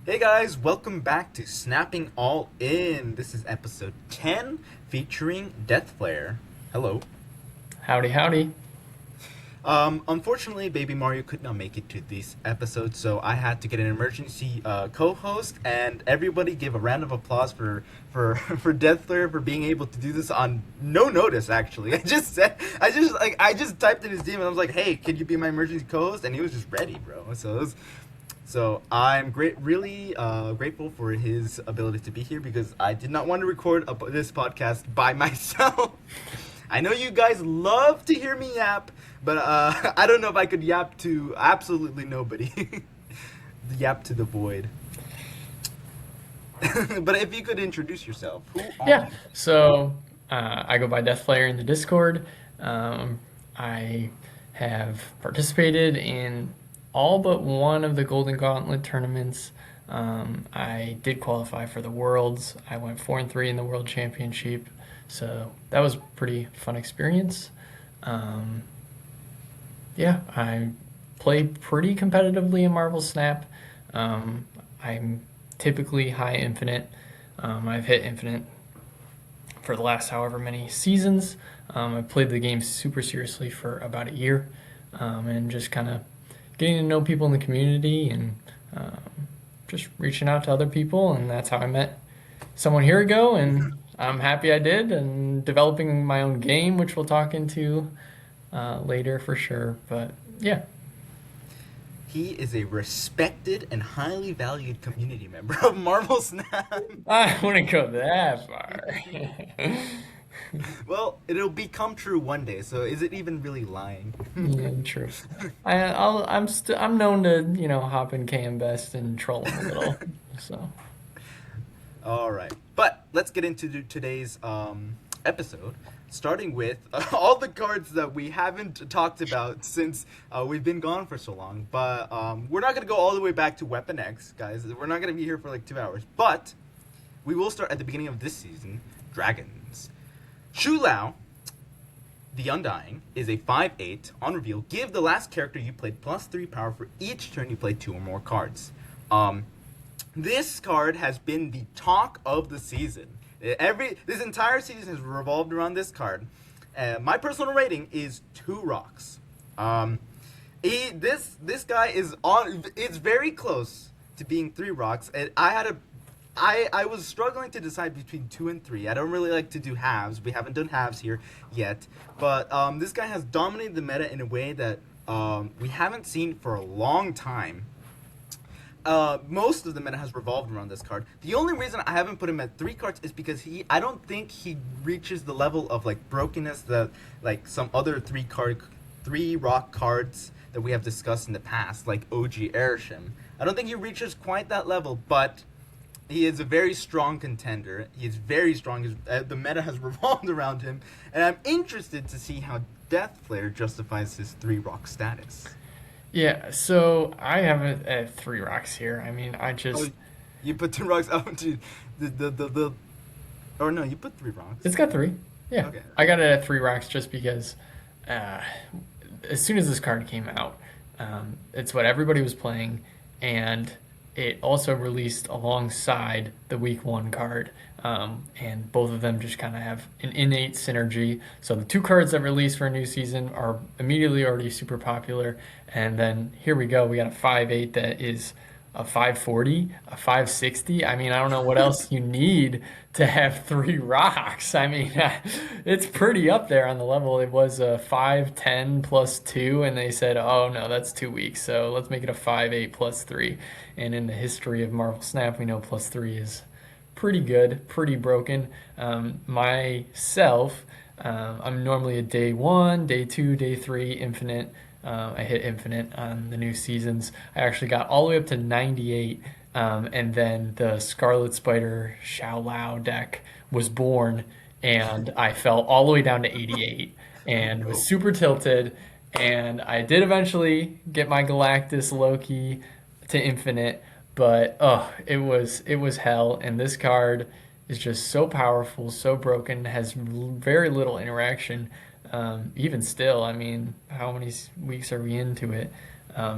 Hey guys, welcome back to Snapping All In. This is episode 10 featuring DeathFlayer. Hello. Howdy, howdy. Unfortunately, Baby Mario could not make it to this episode, so I had to get an emergency co-host, and everybody give a round of applause for DeathFlayer for being able to do this on no notice. Actually, I just typed in his name and I was like, "Hey, can you be my emergency co-host?" And he was just ready, bro. So I'm really grateful for his ability to be here because I did not want to record this podcast by myself. I know you guys love to hear me yap, but I don't know if I could yap to absolutely nobody. Yap to the void. But if you could introduce yourself, who are Yeah, you? so I go by DeathFlayer in the Discord. I have participated in all but one of the Golden Gauntlet tournaments. I did qualify for the Worlds. I went 4-3 in the World Championship, so that was a pretty fun experience. Um, yeah, I play pretty competitively in Marvel Snap. I'm typically high infinite. I've hit infinite for the last however many seasons. I've played the game super seriously for about a year, and just kind of getting to know people in the community and um, just reaching out to other people, and that's how I met someone here ago, and I'm happy I did, and developing my own game, which we'll talk into later for sure. But yeah, He is a respected and highly valued community member of Marvel Snap. I wouldn't go that far. Well, it'll become true one day. So is it even really lying? Yeah, true. I'm known to hop in KM Best and troll him a little. So All right, but let's get into today's episode, starting with all the cards that we haven't talked about since we've been gone for so long. But we're not gonna go all the way back to Weapon X, guys. We're not gonna be here for like 2 hours, but we will start at the beginning of this season. Dragons. Shu Lao, the Undying, is a 5/8 on reveal. Give the last character you played +3 power for each turn you play 2 or more cards. Um, this card has been the talk of the season. This entire season has revolved around this card. My personal rating is 2 rocks. This guy is on. It's very close to being 3 rocks. And I was struggling to decide between 2 and 3. I don't really like to do halves. We haven't done halves here yet, but this guy has dominated the meta in a way that we haven't seen for a long time. Most of the meta has revolved around this card. The only reason I haven't put him at 3 cards is because I don't think he reaches the level of like brokenness that like some other 3 rock cards that we have discussed in the past, like OG Airshim. I don't think he reaches quite that level, but he is a very strong contender. He is very strong. The meta has revolved around him, and I'm interested to see how DeathFlayer justifies his 3 rock status. yeah, so I have it at 3 rocks here. I mean, I Oh, just you put 2 rocks out to the or no, you put 3 rocks. it's got 3. Yeah, Okay. I got it at 3 rocks just because uh, as soon as this card came out, it's what everybody was playing, and it also released alongside the week 1 card. And both of them just kind of have an innate synergy. So the 2 cards that released for a new season are immediately already super popular. And then here we go. We got a 5/8 that is a 540, a 560. I mean, I don't know what else you need to have 3 rocks. I mean, it's pretty up there on the level. It was a 510 plus 2, and they said, oh no, that's too weak. So let's make it a 5/8 plus 3. And in the history of Marvel Snap, we know plus 3 is pretty good, pretty broken. Myself, I'm normally a day 1, day 2, day 3 infinite. I hit infinite on the new seasons. I actually got all the way up to 98, and then the Scarlet Spider SHOU Lao deck was born, and I fell all the way down to 88 and was No. super tilted. And I did eventually get my Galactus Loki to infinite, but it was hell. And this card is just so powerful, so broken, has very little interaction. Even still, I mean, how many weeks are we into it?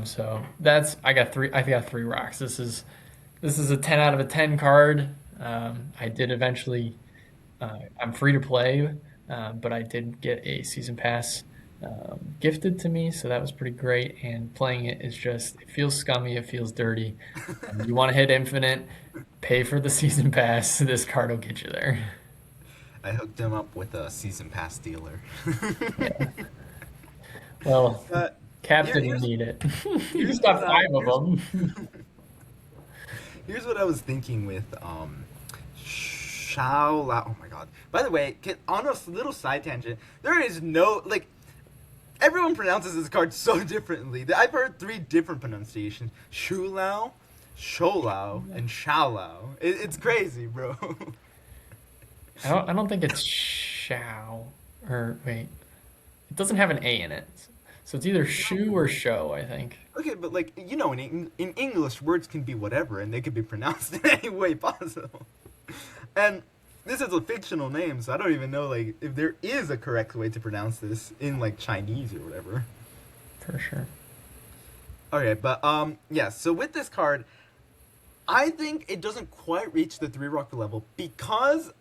So that's I got 3. I got 3 rocks. This is This is a 10 out of a 10 card. I did eventually, I'm free to play, but I did get a season pass gifted to me, so that was pretty great. And playing it is just, it feels scummy, it feels dirty. You want to hit infinite, pay for the season pass. This card will get you there. I hooked him up with a season pass dealer. Yeah. Well, uh, Cap here, didn't here's need it. He here's just got what five of them. here's what I was thinking with Shao Lao. Oh my god! By the way, on a little side tangent, there is no like everyone pronounces this card so differently. I've heard three different pronunciations: Shu Lao, Shou Lao, and Shao Lao. It's crazy, bro. I don't think it's Shao. Or wait, it doesn't have an A in it. So it's either Shu or Show, I think. Okay, but like in English, words can be whatever, and they can be pronounced in any way possible. And this is a fictional name, so I don't even know like if there is a correct way to pronounce this in like Chinese or whatever. For sure. Okay, but yeah. So with this card, I think it doesn't quite reach the three rock level because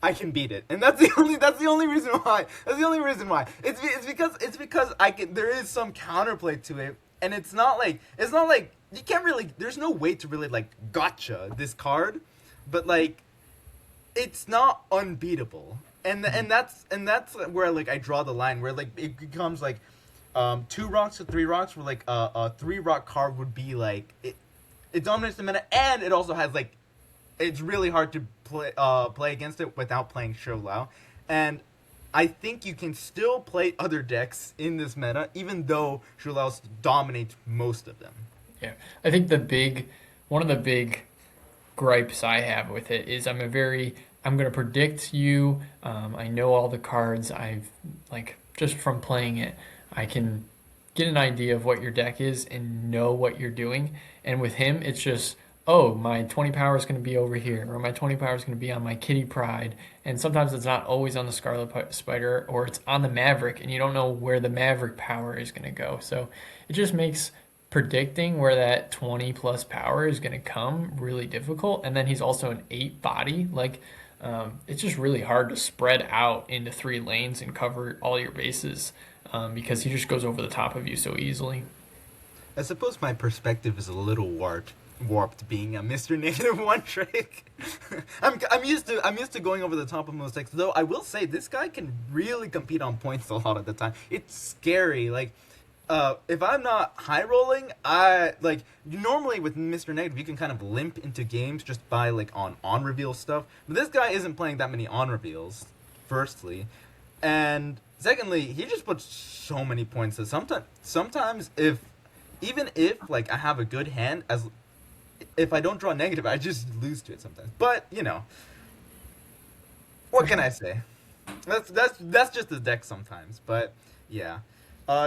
I can beat it, and that's the only reason why. That's the only reason why. It's because I can. There is some counterplay to it, and it's not like you can't really. There's no way to really like gotcha this card, but like it's not unbeatable, and that's where like I draw the line where like it becomes like two rocks to three rocks where like a three rock card would be like it dominates the meta and it also has like it's really hard to play against it without playing Shou Lao. And I think you can still play other decks in this meta, even though Shou Lao dominates most of them. Yeah. I think one of the big gripes I have with it is I'm going to predict you. I know all the cards. Like, just from playing it, I can get an idea of what your deck is and know what you're doing. And with him, it's just, oh, my 20 power is going to be over here, or my 20 power is going to be on my Kitty Pride. And sometimes it's not always on the Scarlet Spider, or it's on the Maverick, and you don't know where the Maverick power is going to go. So it just makes predicting where that 20 plus power is going to come really difficult. And then he's also an 8 body. Like, it's just really hard to spread out into 3 lanes and cover all your bases because he just goes over the top of you so easily. I suppose my perspective is a little warped being a Mr. Negative One trick. I'm used to going over the top of most decks. Though I will say this guy can really compete on points a lot of the time. It's scary. Like if I'm not high rolling, I like normally with Mr. Negative you can kind of limp into games just by like on reveal stuff. But this guy isn't playing that many on reveals. Firstly, and secondly, he just puts so many points that sometimes if like I have a good hand, as if I don't draw negative, I just lose to it sometimes. But For what can sure. I say? That's just the deck sometimes. But yeah,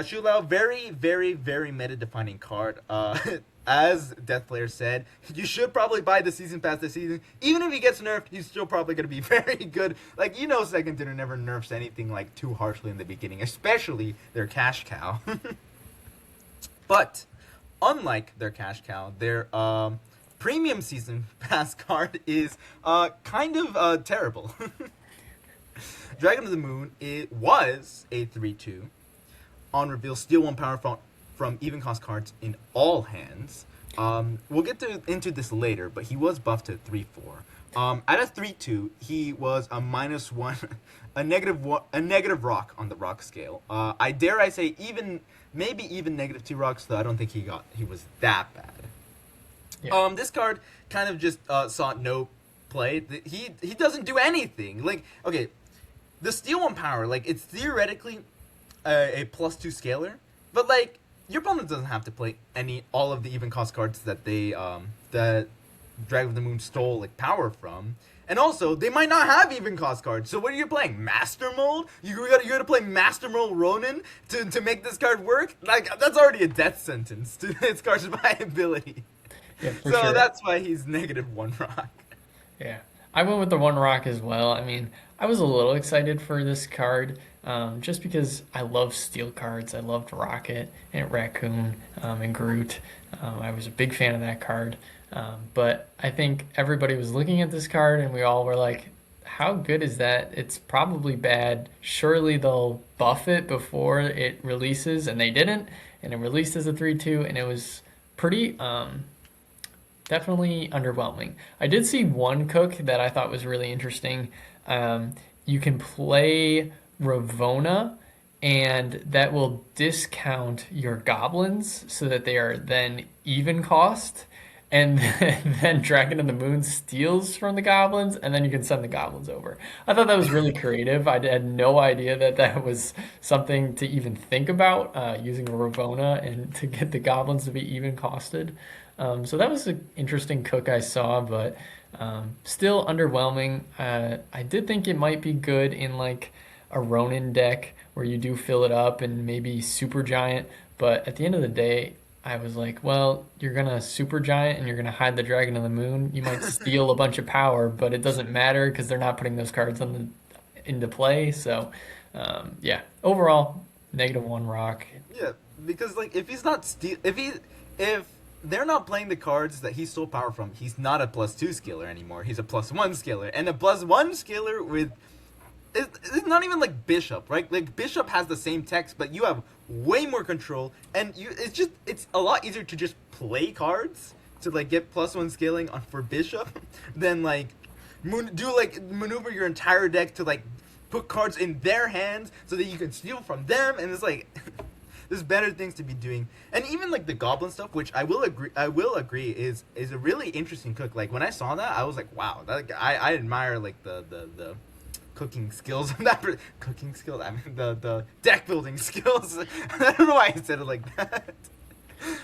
Shu Lao, very very very meta defining card. As DeathFlayer said, you should probably buy the season pass this season. Even if he gets nerfed, he's still probably gonna be very good. Like Second Dinner never nerfs anything like too harshly in the beginning, especially their cash cow. But unlike their cash cow, their premium season pass card is kind of terrible. Dragon of the Moon, it was a 3/2. On reveal, steal 1 power from even cost cards in all hands. We'll get into this later, but he was buffed to 3/4. At a 3/2, he was a -1, a negative rock on the rock scale. I say maybe even -2 rocks, though I don't think he was that bad. Yeah. This card kind of just saw no play. He doesn't do anything. Like, okay, the steal 1 power, like it's theoretically a +2 scaler, but like your opponent doesn't have to play all of the even cost cards that Dragon of the Moon stole like power from. And also, they might not have even cost cards. So what are you playing? Master Mold? You gotta play Master Mold Ronin to make this card work? Like that's already a death sentence to this card's viability. Yeah, for So sure. that's why he's -1 rock. Yeah, I went with the one rock as well. I mean, I was a little excited for this card just because I love steel cards. I loved Rocket and Raccoon and Groot. I was a big fan of that card. But I think everybody was looking at this card and we all were like, how good is that? It's probably bad. Surely they'll buff it before it releases, and they didn't. And it released as a 3/2, and it was pretty definitely underwhelming. I did see one cook that I thought was really interesting. You can play Ravona, and that will discount your goblins so that they are then even cost. And then Dragon of the Moon steals from the goblins, and then you can send the goblins over. I thought that was really creative. I had no idea that that was something to even think about, using Ravona and to get the goblins to be even costed. So that was an interesting cook I saw, but still underwhelming. I did think it might be good in like a Ronin deck where you do fill it up and maybe super giant, but at the end of the day, I was like, well, you're gonna super giant and you're gonna hide the Dragon of the Moon. You might steal a bunch of power, but it doesn't matter because they're not putting those cards into play. So, yeah, overall, -1 rock. Yeah, because like if he's not if they're not playing the cards that he stole power from, he's not a +2 scaler anymore. He's a +1 scaler, and a +1 scaler with it's not even like Bishop, right? Like Bishop has the same text, but you have way more control, and it's a lot easier to just play cards to like get +1 scaling on for Bishop than like maneuver your entire deck to like put cards in their hands so that you can steal from them, and it's like there's better things to be doing. And even like the goblin stuff, which I will agree is a really interesting cook. Like when I saw that, I was like, wow, I admire like the cooking skills of that cooking skills. I mean the deck building skills. I don't know why I said it like that.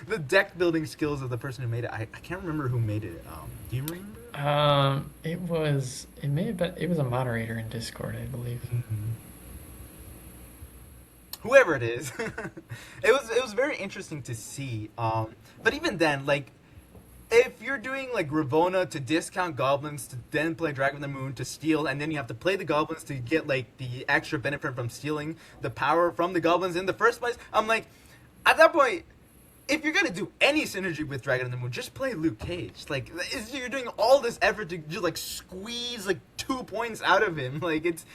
The deck building skills of the person who made it. I can't remember who made it. Do you remember? It was a moderator in Discord, I believe. Mm-hmm. Whoever it is. It was very interesting to see. But even then, like if you're doing like Ravona to discount goblins to then play Dragon of the Moon to steal, and then you have to play the goblins to get like the extra benefit from stealing the power from the goblins in the first place, I'm like, at that point, if you're gonna do any synergy with Dragon of the Moon, just play Luke Cage. Like you're doing all this effort to just like squeeze like 2 points out of him. Like it's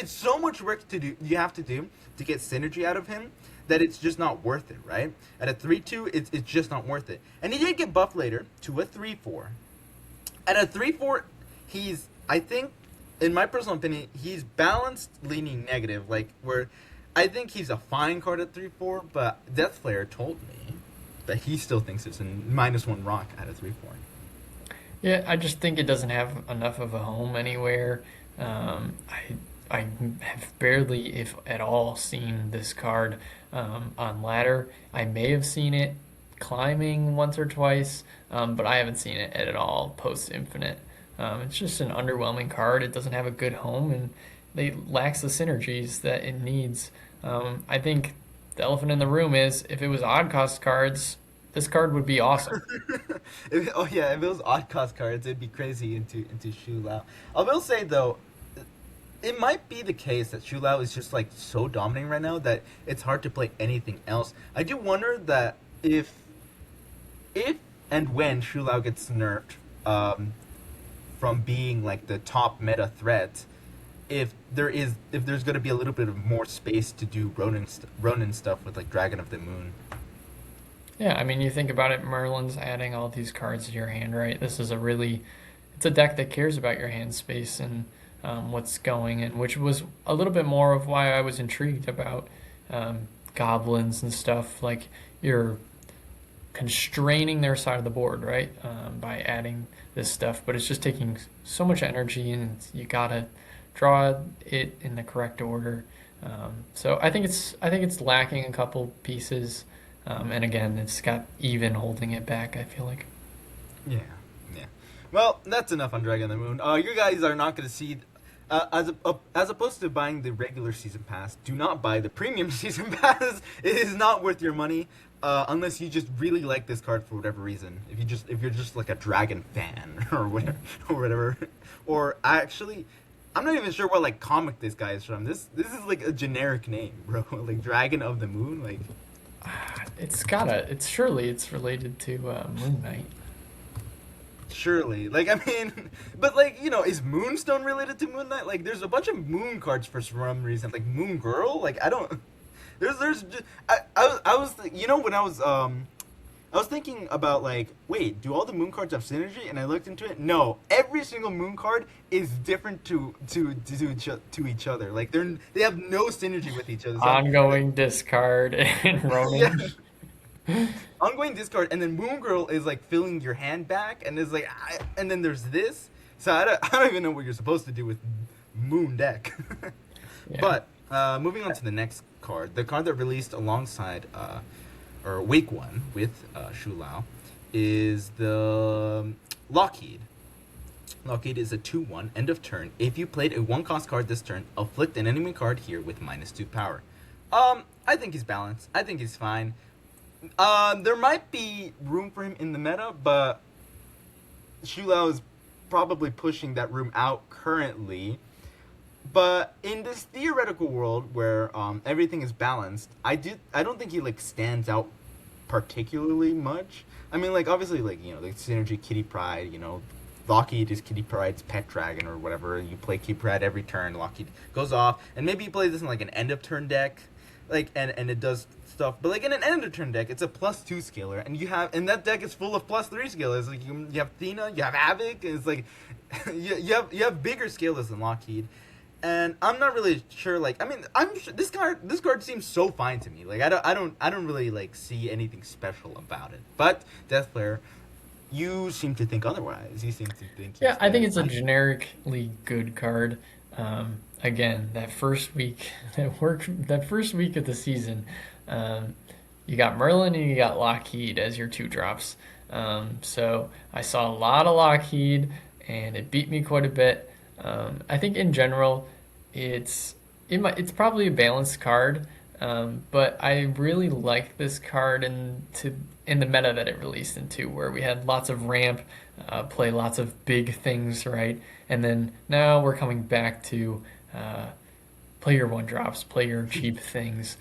so much work to do. You have to do to get synergy out of him that it's just not worth it, right? At a 3/2, it's just not worth it. And he did get buffed later to a 3/4. At a 3/4, he's, I think, in my personal opinion, he's balanced leaning negative, like where I think he's a fine card at 3/4, but DeathFlayer told me that he still thinks it's a -1 rock at a 3/4. Yeah, I just think it doesn't have enough of a home anywhere. I have barely, if at all, seen this card on ladder. I may have seen it climbing once or twice, but I haven't seen it at all post Infinite. It's just an underwhelming card. It doesn't have a good home, and it lacks the synergies that it needs. I think the elephant in the room is if it was odd cost cards, this card would be awesome. If it was odd cost cards, it'd be crazy into SHU. I will say though, it might be the case that SHU is just like so dominating right now that it's hard to play anything else. I do wonder that if and when SHU gets nerfed from being like the top meta threat, if there's going to be a little bit of more space to do Ronin stuff with like Dragon of the Moon. Yeah, I mean, you think about it, Merlin's adding all these cards to your hand, right? This is it's a deck that cares about your hand space and what's going, and which was a little bit more of why I was intrigued about goblins and stuff. Like you're constraining their side of the board, right? By adding this stuff, but it's just taking so much energy, and you gotta draw it in the correct order. So I think it's lacking a couple pieces, and again, it's got even holding it back. I feel like. Yeah. Well, that's enough on Dragon of the Moon. You guys are not going to see. As opposed to buying the regular season pass, do not buy the premium season pass. It is not worth your money unless you just really like this card for whatever reason. If you're just like a dragon fan or whatever, or actually, I'm not even sure what like comic this guy is from. This is like a generic name, bro. Like Dragon of the Moon, like It's related to Moon Knight. Surely. Like, I mean, but like, is Moonstone related to Moon Knight? Like, there's a bunch of Moon cards for some reason. Like Moon Girl. Like, I don't. There's just, when I was thinking about like, wait, do all the Moon cards have synergy? And I looked into it. No, every single Moon card is different to each other. Like they have no synergy with each other. So Ongoing discard and Ronin. ongoing discard, and then Moon Girl is like filling your hand back, and is like, and then there's this. So I don't even know what you're supposed to do with Moon deck. Yeah. But moving on to the next card, the card that released alongside or Wake One with SHOU, is the Lockheed. Lockheed is a 2/1, end of turn. If you played a 1-cost card this turn, afflict an enemy card here with -2 power. I think he's balanced. I think he's fine. There might be room for him in the meta, but SHOU is probably pushing that room out currently. But in this theoretical world where everything is balanced, I don't think he like stands out particularly much. I mean, like obviously, like the synergy Kitty Pryde, Lockheed is Kitty Pryde's pet dragon or whatever. You play Kitty Pryde every turn, Lockheed goes off, and maybe you play this in like an end of turn deck, like and it does stuff. But like in an end of turn deck, it's a +2 scaler, and that deck is full of +3 scalers. Like you have Athena, you have Havoc, and it's like you have bigger scalers than Lockheed. And I'm not really sure. Like, I mean, I'm sure this card seems so fine to me. Like, I don't really like see anything special about it. But DeathFlayer, you seem to think otherwise. You seem to think. Yeah, I think it's a generically good card. Again, that first week of the season, you got Merlin and you got Lockheed as your 2-drops. So I saw a lot of Lockheed, and it beat me quite a bit. I think in general, it's probably a balanced card, but I really like this card in the meta that it released into, where we had lots of ramp, play lots of big things, right? And then now we're coming back to play your 1-drops, play your cheap things,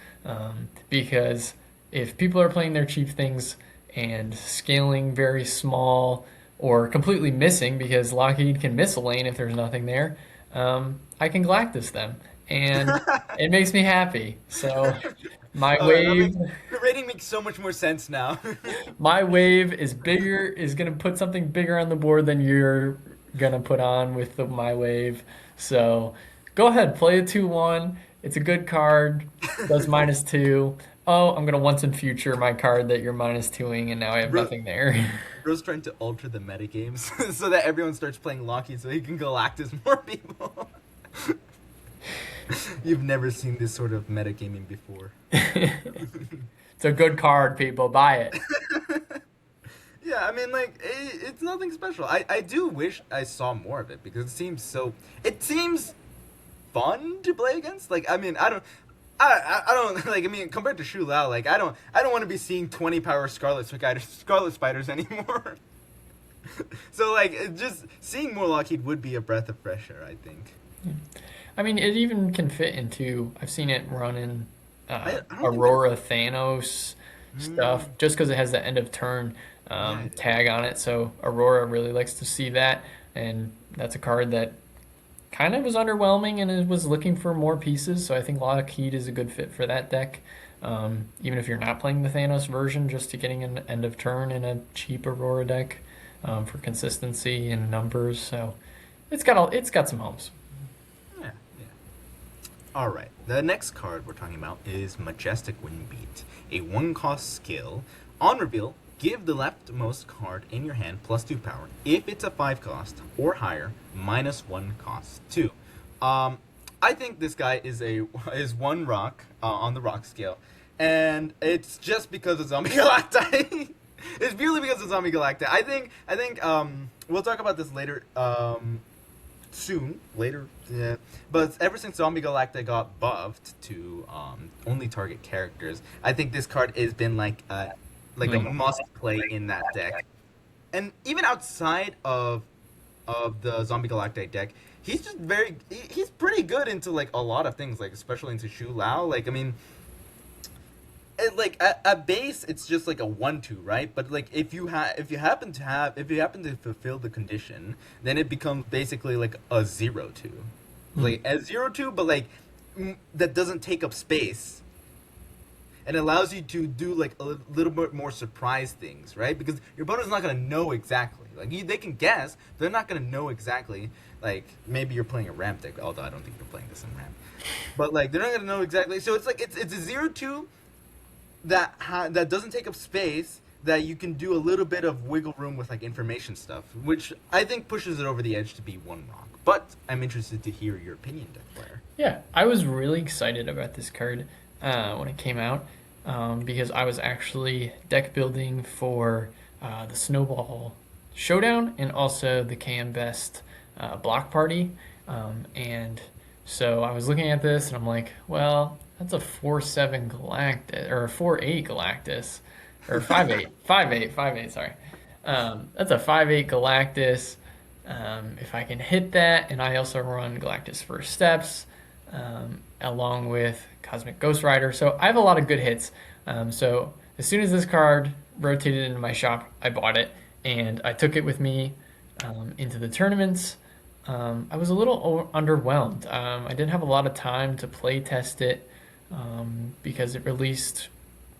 because if people are playing their cheap things and scaling very small or completely missing, because Lockheed can miss a lane if there's nothing there, I can Galactus them, and it makes me happy. So my wave... The rating makes so much more sense now. My wave is bigger, is going to put something bigger on the board than you're going to put on with my wave. So go ahead, play a 2/1. It's a good card, does -2. Oh, I'm going to once in future my card that you're -2ing, and now I have nothing there. Bro's trying to alter the metagames so that everyone starts playing Lockheed so he can Galactus more people. You've never seen this sort of metagaming before. It's a good card, people. Buy it. Yeah, I mean, like, it's nothing special. I do wish I saw more of it, because it seems fun to play against. Like, I mean, I don't like. I mean, compared to SHOU, like, I don't want to be seeing 20 power Scarlet Spiders anymore. So like, just seeing more Lockheed would be a breath of fresh air, I think. I mean, it even can fit into. I've seen it run in Aurora Thanos stuff, just because it has the end of turn tag on it. So Aurora really likes to see that, and that's a card that kind of was underwhelming and it was looking for more pieces. So I think Lockheed is a good fit for that deck. Even if you're not playing the Thanos version, just to getting an end of turn in a cheap Aurora deck for consistency and numbers. So it's got some homes. Yeah. All right. The next card we're talking about is Majestic Windbeat, a 1-cost skill. On reveal, give the leftmost card in your hand +2 power. If it's a 5-cost or higher, -1 cost 2. I think this guy is 1 rock on the rock scale, and it's just because of Zombie Galacti. It's purely because of Zombie Galacti. I think we'll talk about this later. Soon, later, yeah. But ever since Zombie Galacta got buffed to only target characters, I think this card has been like a must play in that deck. And even outside of the Zombie Galacta deck, he's just he's pretty good into like a lot of things, like especially into SHOU. Like, I mean, like at base it's just like a 1-2, right? But like if you happen to fulfill the condition, then it becomes basically like a 0-2, Hmm. like a 0-2, but like that doesn't take up space and allows you to do like a little bit more surprise things, right? Because your opponent's not gonna know exactly. Like they can guess, they're not gonna know exactly. Like maybe you're playing a ramp deck, although I don't think you're playing this in ramp. But like they're not gonna know exactly. So it's like it's a 0-2 that doesn't take up space, that you can do a little bit of wiggle room with like information stuff, which I think pushes it over the edge to be one rock. But I'm interested to hear your opinion, DeathFlayer. Yeah, I was really excited about this card when it came out because I was actually deck building for the Snowball Showdown and also the KM Best Block Party. And so I was looking at this and I'm like, well, that's a 4/7 Galactus or a 4/8 Galactus or 5/8, 5/8, 5/8. Sorry, that's a 5/8 Galactus. If I can hit that, and I also run Galactus First Steps, along with Cosmic Ghost Rider, so I have a lot of good hits. So as soon as this card rotated into my shop, I bought it and I took it with me into the tournaments. I was a little underwhelmed. I didn't have a lot of time to play test it because it released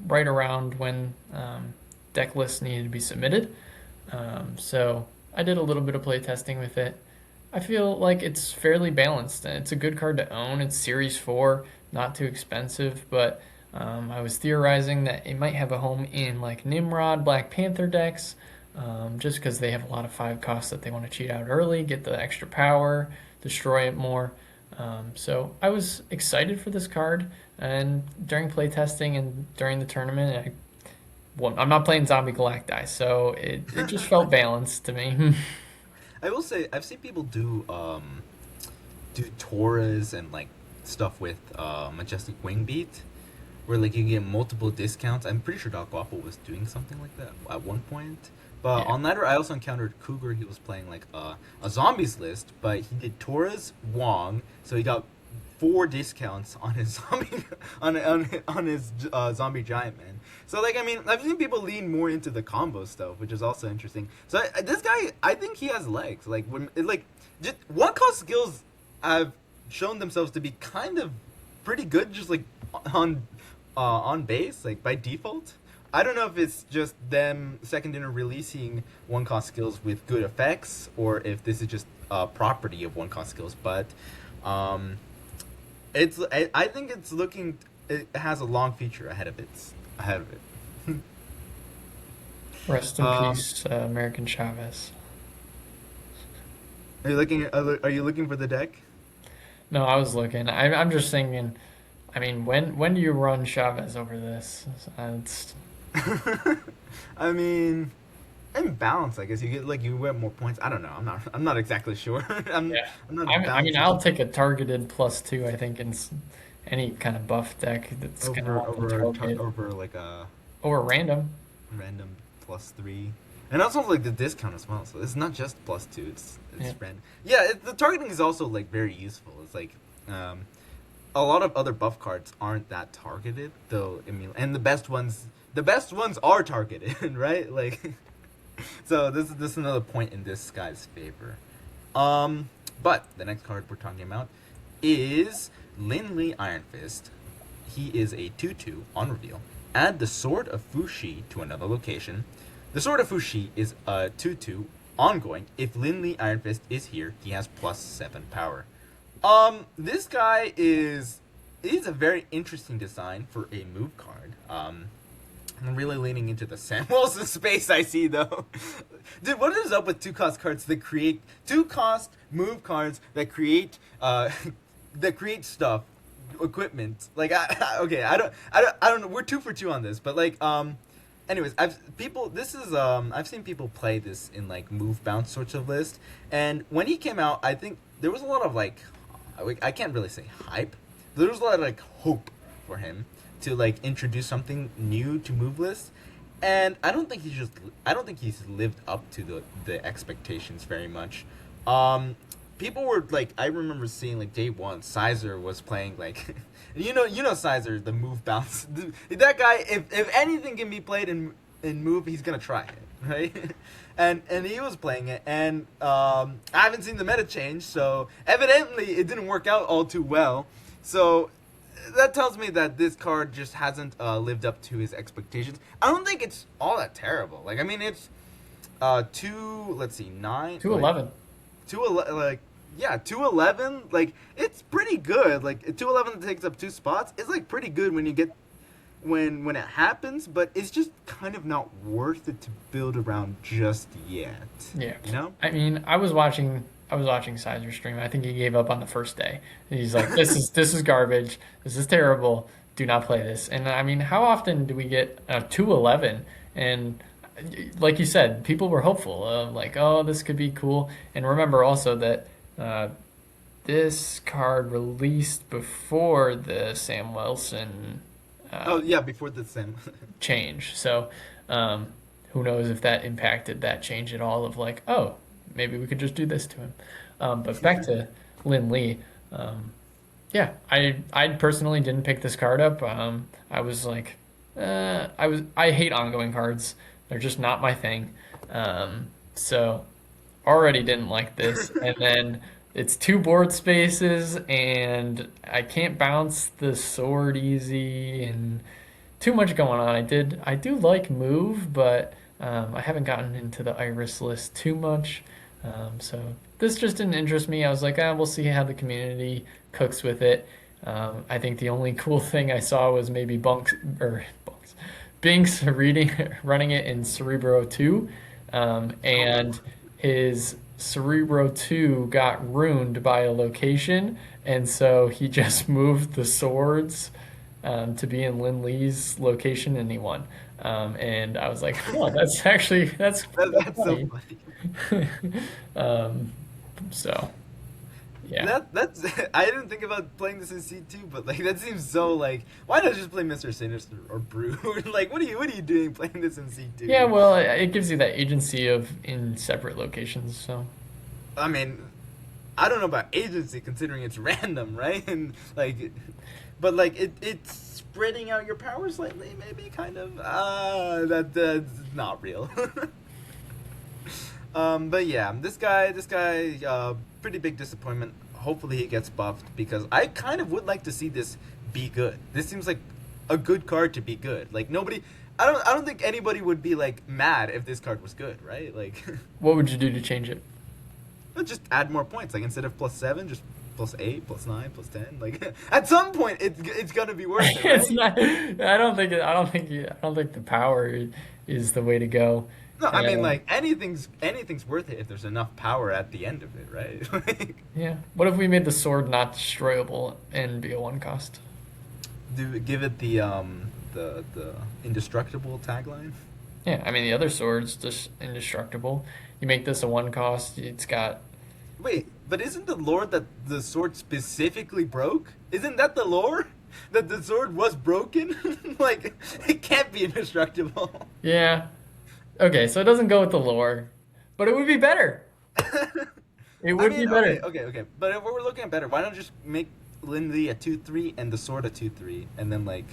right around when deck lists needed to be submitted. So I did a little bit of play testing with it. I feel like it's fairly balanced and it's a good card to own. It's Series 4, not too expensive, but I was theorizing that it might have a home in like Nimrod, Black Panther decks, just because they have a lot of 5 costs that they want to cheat out early, get the extra power, destroy it more. So I was excited for this card, and during playtesting and during the tournament, I'm not playing Zombie Galacti, so it just felt balanced to me. I will say I've seen people do Torres and like stuff with Majestic Wingbeat, where like you can get multiple discounts. I'm pretty sure Doc Waffle was doing something like that at one point. But Yeah. on Ladder, I also encountered Cougar. He was playing like a zombies list, but he did Torres Wong, so he got 4 discounts on his zombie on his zombie giant man. So like I mean, I've seen people lean more into the combo stuff, which is also interesting. So this guy, I think he has legs. Like when like just one cost skills have shown themselves to be kind of pretty good, just like on base, like by default. I don't know if it's just them second inner releasing one cost skills with good effects, or if this is just a property of one cost skills. But um, I think it's looking. It has a long future ahead of it. Rest in um, peace, American Chavez. are you looking for the deck? No, I was looking. I'm just thinking. I mean, when do you run Chavez over this? It's I mean, in balance, I guess you get more points. I don't know. I'm not exactly sure. yeah. I'm not I mean, balanced I'll take a targeted +2. I think in any kind of buff deck that's gonna want to target over like a or random. random +3, and also like the discount as well. So it's not just +2. It's Yeah. random. Yeah, the targeting is also like very useful. It's like a lot of other buff cards aren't that targeted, though. I mean, and the best ones are targeted, right? Like, so this is another point in this guy's favor. But the next card we're talking about is Linley Iron Fist. He is a 2/2 on reveal. Add the Sword of Fushi to another location. The Sword of Fushi is a 2/2 ongoing. If Linley Iron Fist is here, he has +7 power. This guy is a very interesting design for a move card. I'm really leaning into the Samuels in space, I see, though. Dude, what is up with 2 cost cards that create 2 cost move cards that create that create stuff, equipment? Like, okay, I don't know. We're 2 for 2 on this, but like, anyways, I've seen people play this in like move bounce sorts of list, and when he came out, I think there was a lot of like, I can't really say hype. There was a lot of like hope for him to like introduce something new to move lists, and I don't think he's lived up to the expectations very much. people were like, I remember seeing like day one, Sizer was playing like, you know Sizer, the move bounce. That guy, if anything can be played in move, he's gonna try it, right? And he was playing it, and I haven't seen the meta change, so evidently it didn't work out all too well. So that tells me that this card just hasn't lived up to his expectations. I don't think it's all that terrible. Like, I mean, it's let's see, 9, 211. 211, like, yeah, 211, like, it's pretty good. Like, 211 takes up 2 spots. It's like pretty good when you get when it happens, but it's just kind of not worth it to build around just yet. Yeah. You know? I mean, I was watching Sizer stream. I think he gave up on the first day. And he's like, this is garbage. This is terrible. Do not play this. And I mean, how often do we get a 211? And like you said, people were hopeful of like, oh, this could be cool. And remember also that this card released before the Sam Wilson Oh yeah, before the sim. change. So who knows if that impacted that change at all of like, oh, maybe we could just do this to him. But back to Lin Lee. Yeah, I personally didn't pick this card up. I was like, I hate ongoing cards. They're just not my thing. So already didn't like this. And then it's 2 board spaces, and I can't bounce the sword easy, and too much going on. I do like move, but I haven't gotten into the Iris list too much. So this just didn't interest me. I was like, we'll see how the community cooks with it. I think the only cool thing I saw was maybe Binks running it in Cerebro 2, and his Cerebro 2 got ruined by a location, and so he just moved the swords to be in Lin Lee's location, and he won. And I was like, oh, that's funny. That's so funny. So yeah, that's I didn't think about playing this in C2, but like that seems so like, why not just play Mr. Sinister or Brew? Like, what are you doing playing this in C2? yeah. Well, it gives you that agency of in separate locations. So I mean, I don't know about agency considering it's random, right? And like, but like it's spreading out your power slightly, maybe kind of. That's not real. But yeah, this guy, pretty big disappointment. Hopefully he gets buffed, because I kind of would like to see this be good. This seems like a good card to be good. Like, nobody, I don't think anybody would be like mad if this card was good, right? Like, what would you do to change it? just add more points. Like, instead of +7, just +8, +9, +10. Like, at some point it's gonna be worth it, right? It's not. I don't think the power is the way to go. No, I mean, like, anything's worth it if there's enough power at the end of it, right? Like, yeah. What if we made the sword not destroyable and be a 1 cost? give it the indestructible tagline. Yeah, I mean the other sword's just indestructible. You make this a 1 cost. It's got. Wait, but isn't the lore that the sword specifically broke? Isn't that the lore? That the sword was broken? Like, it can't be indestructible. Yeah. Okay, so it doesn't go with the lore, but it would be better. It would be better. Okay. But if we're looking at better, why not just make Lin Lee a 2/3 and the sword a 2/3, and then like.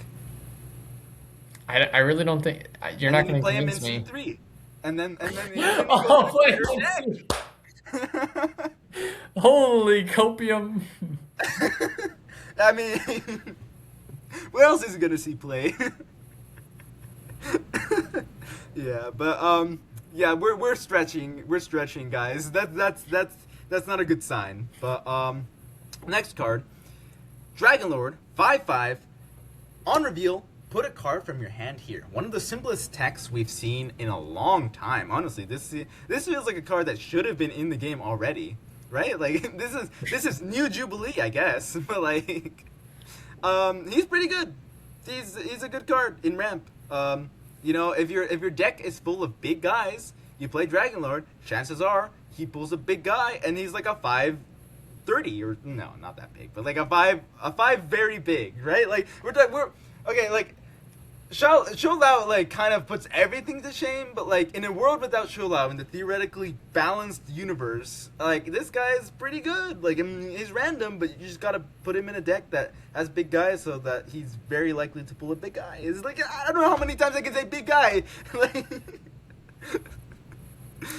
I really don't think you're not going to play him in convince me. C3, and then Oh, play him in holy copium! I mean, what else is he gonna see play? Yeah, but yeah, we're stretching, guys. That's not a good sign. But next card, Dragon Lord 5/5. On reveal, put a card from your hand here. One of the simplest techs we've seen in a long time. Honestly, this feels like a card that should have been in the game already, right? Like, this is New Jubilee, I guess. But like, he's pretty good. He's a good card in ramp. You know, if your deck is full of big guys, you play Dragon Lord, chances are he pulls a big guy, and he's like a 5/30, or no, not that big, but like a 5 very big, right? Like, we're okay, like, Shou Lao like kind of puts everything to shame, but like in a world without Shou Lao in the theoretically balanced universe, like this guy is pretty good. Like I mean, he's random, but you just gotta put him in a deck that has big guys, so that he's very likely to pull a big guy. It's like I don't know how many times I can say big guy. Like,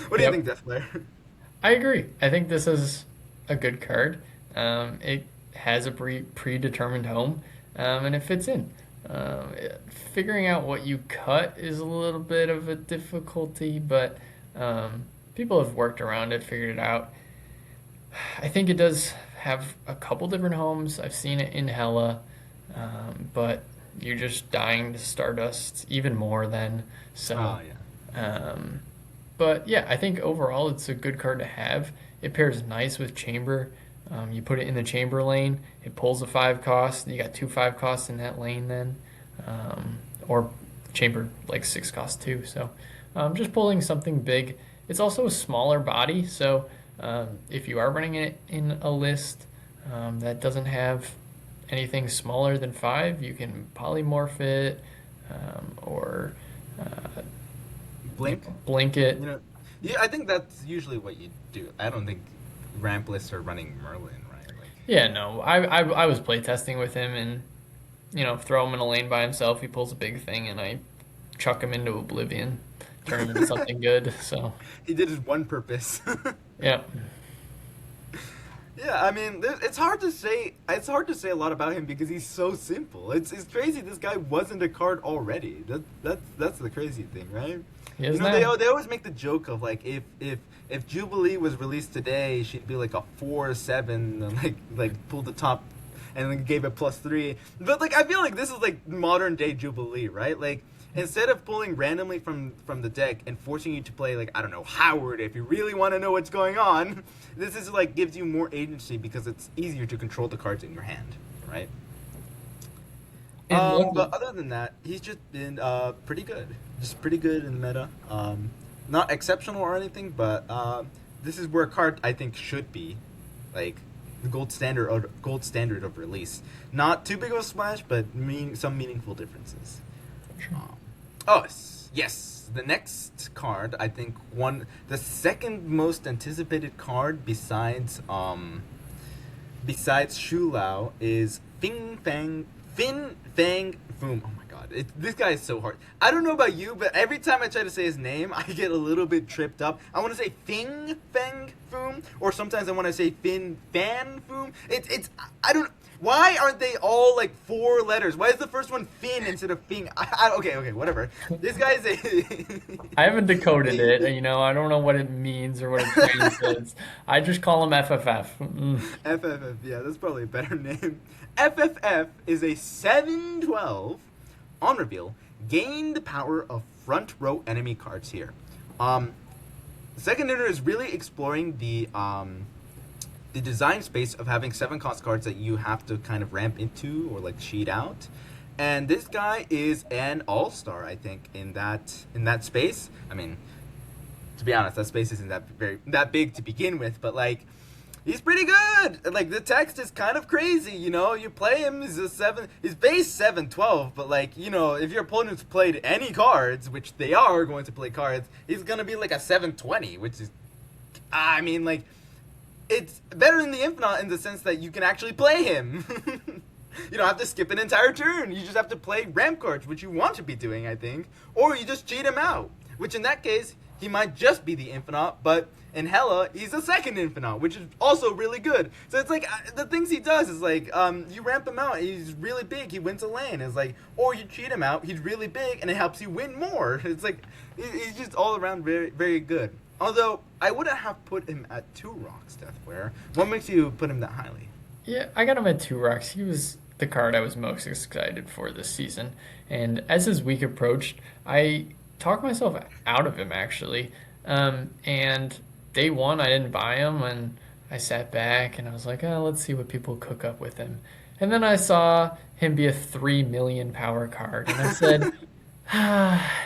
what do you think, DeathFlayer? I agree. I think this is a good card. It has a predetermined home, and it fits in. Figuring out what you cut is a little bit of a difficulty, but people have worked around it, figured it out. I think it does have a couple different homes. I've seen it in Hella, but you're just dying to Stardust even more then. So, Oh yeah. but yeah, I think overall it's a good card to have. It pairs nice with Chamber. You put it in the Chamber lane, it pulls a 5 cost. You got 2 5 costs in that lane then. Or Chamber like 6 cost too. So just pulling something big. It's also a smaller body, so if you are running it in a list that doesn't have anything smaller than 5, you can polymorph it or blink it. You know, yeah, I think that's usually what you do. I don't think ramp lists are running Merlin, right? Like, Yeah, no, I was playtesting with him and throw him in a lane by himself. He pulls a big thing and I chuck him into oblivion, turn him into something good. So he did his one purpose. yeah. Yeah, I mean, it's hard to say. It's hard to say a lot about him because he's so simple. It's crazy. This guy wasn't a card already. That's the crazy thing, right? He is You know, now. they always make the joke of like if Jubilee was released today, she'd be like a 4/7 and like pulled the top and then gave it +3. But like I feel like this is like modern day Jubilee, right? Like instead of pulling randomly from the deck and forcing you to play like I don't know Howard if you really want to know what's going on, this is like gives you more agency because it's easier to control the cards in your hand, right? And But other than that, he's just been pretty good. Just pretty good in the meta. Not exceptional or anything, but this is where a card I think should be, like the gold standard of release. Not too big of a splash, but some meaningful differences. Yes. The next card, I think the second most anticipated card besides Shu Lao is Fin Fang Foom. Oh my god, this guy is so hard. I don't know about you, but every time I try to say his name, I get a little bit tripped up. I want to say Fing Fang Foom, or sometimes I want to say Fin Fan Foom. I don't. Why aren't they all like 4 letters? Why is the first one Fin instead of Fing? Okay, whatever. This guy is I haven't decoded it. I don't know what it means or what it translates. I just call him FFF. FFF, yeah, that's probably a better name. FFF is a 7/12 on reveal. Gain the power of front row enemy cards here. Second Dinner is really exploring the design space of having 7 cost cards that you have to kind of ramp into or like cheat out. And this guy is an all-star, I think, in that space. I mean, to be honest, that space isn't that big to begin with, but like he's pretty good. Like the text is kind of crazy, You play him, he's base 7/12, but like, if your opponent's played any cards, which they are going to play cards, he's gonna be like a 7/20, which is, I mean, like, it's better than the Infinite in the sense that you can actually play him. You don't have to skip an entire turn. You just have to play ramp cards, which you want to be doing, I think, or you just cheat him out. Which in that case, he might just be the Infinite, but in Hella, he's a second Infinite, which is also really good. So it's like, the things he does is like, you ramp him out, he's really big, he wins a lane. It's like, or you cheat him out, he's really big, and it helps you win more. It's like, he's just all around very, very good. Although, I wouldn't have put him at 2 rocks, DeathFlayer. What makes you put him that highly? Yeah, I got him at 2 rocks. He was the card I was most excited for this season. And as his week approached, I talked myself out of him, actually. And day 1, I didn't buy him, and I sat back, and I was like, let's see what people cook up with him. And then I saw him be a 3 million power card, and I said,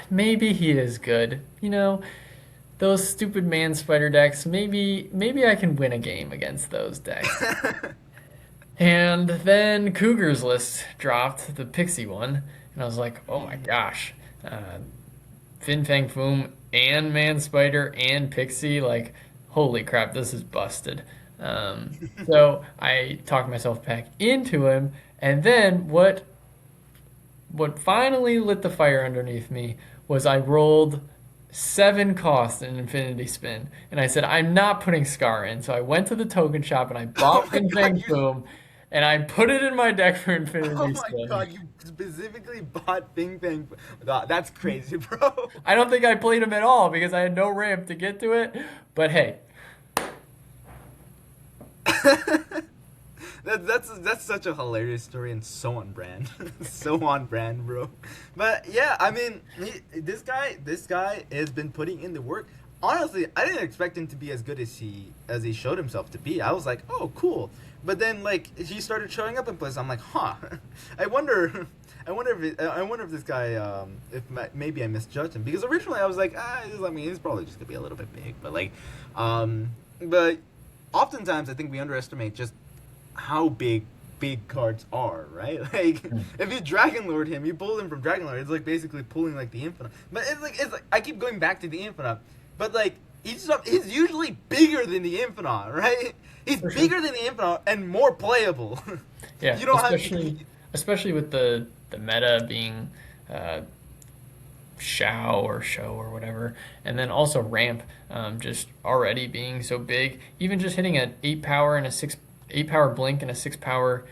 maybe he is good. Those stupid man spider decks, maybe I can win a game against those decks. And then Cougar's list dropped, the Pixie one, and I was like, oh my gosh, Fin Fang Foom and Man Spider and Pixie, like, holy crap, this is busted. So I talked myself back into him, and then what finally lit the fire underneath me was I rolled 7 costs in Infinity Spin, and I said I'm not putting Scar in. So I went to the token shop and I Oh bought my Fin god, Fang Boom, and I put it in my deck for oh Infinity my Spin. god, you specifically bought Bing Bang. God, that's crazy, bro. I don't think I played him at all because I had no ramp to get to it. But hey, That's such a hilarious story and so on brand, so on brand, bro. But yeah, I mean, this guy has been putting in the work. Honestly, I didn't expect him to be as good as he showed himself to be. I was like, oh, cool. But then like he started showing up in places. I'm like, huh. I wonder. I wonder if this guy, maybe I misjudged him because originally I was like, I mean, he's probably just gonna be a little bit big, but like, but oftentimes I think we underestimate just how big cards are, right? Like if you Dragon Lord him, you pull him from Dragon Lord, it's like basically pulling like the Infinite. But it's like I keep going back to the Infinite, but like he's usually bigger than the Infinite, right? He's for sure. bigger than the Infinite and more playable. Yeah, You don't have especially with the meta being uh, SHOU or whatever, and then also ramp just already being so big. Even just hitting an 8 power and a 8 power blink and a 6 power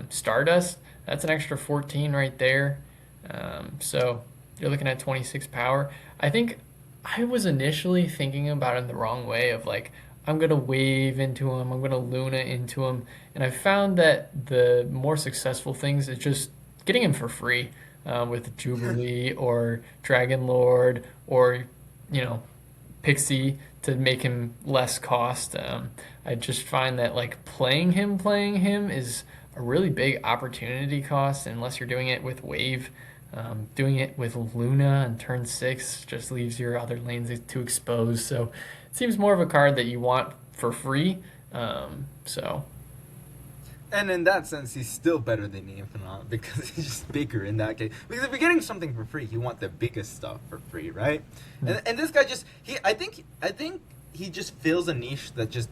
Stardust, that's an extra 14 right there. So you're looking at 26 power. I think I was initially thinking about it in the wrong way of like, I'm gonna wave into him, I'm gonna Luna into him, and I found that the more successful things is just getting him for free with Jubilee or Dragon Lord or you know Pixie to make him less cost. I just find that like playing him is a really big opportunity cost unless you're doing it with wave. Doing it with Luna on turn 6 just leaves your other lanes too exposed. So it seems more of a card that you want for free. So And in that sense, he's still better than the Infinite because he's just bigger in that case. Because if you're getting something for free, you want the biggest stuff for free, right? And this guy just I think he just fills a niche that just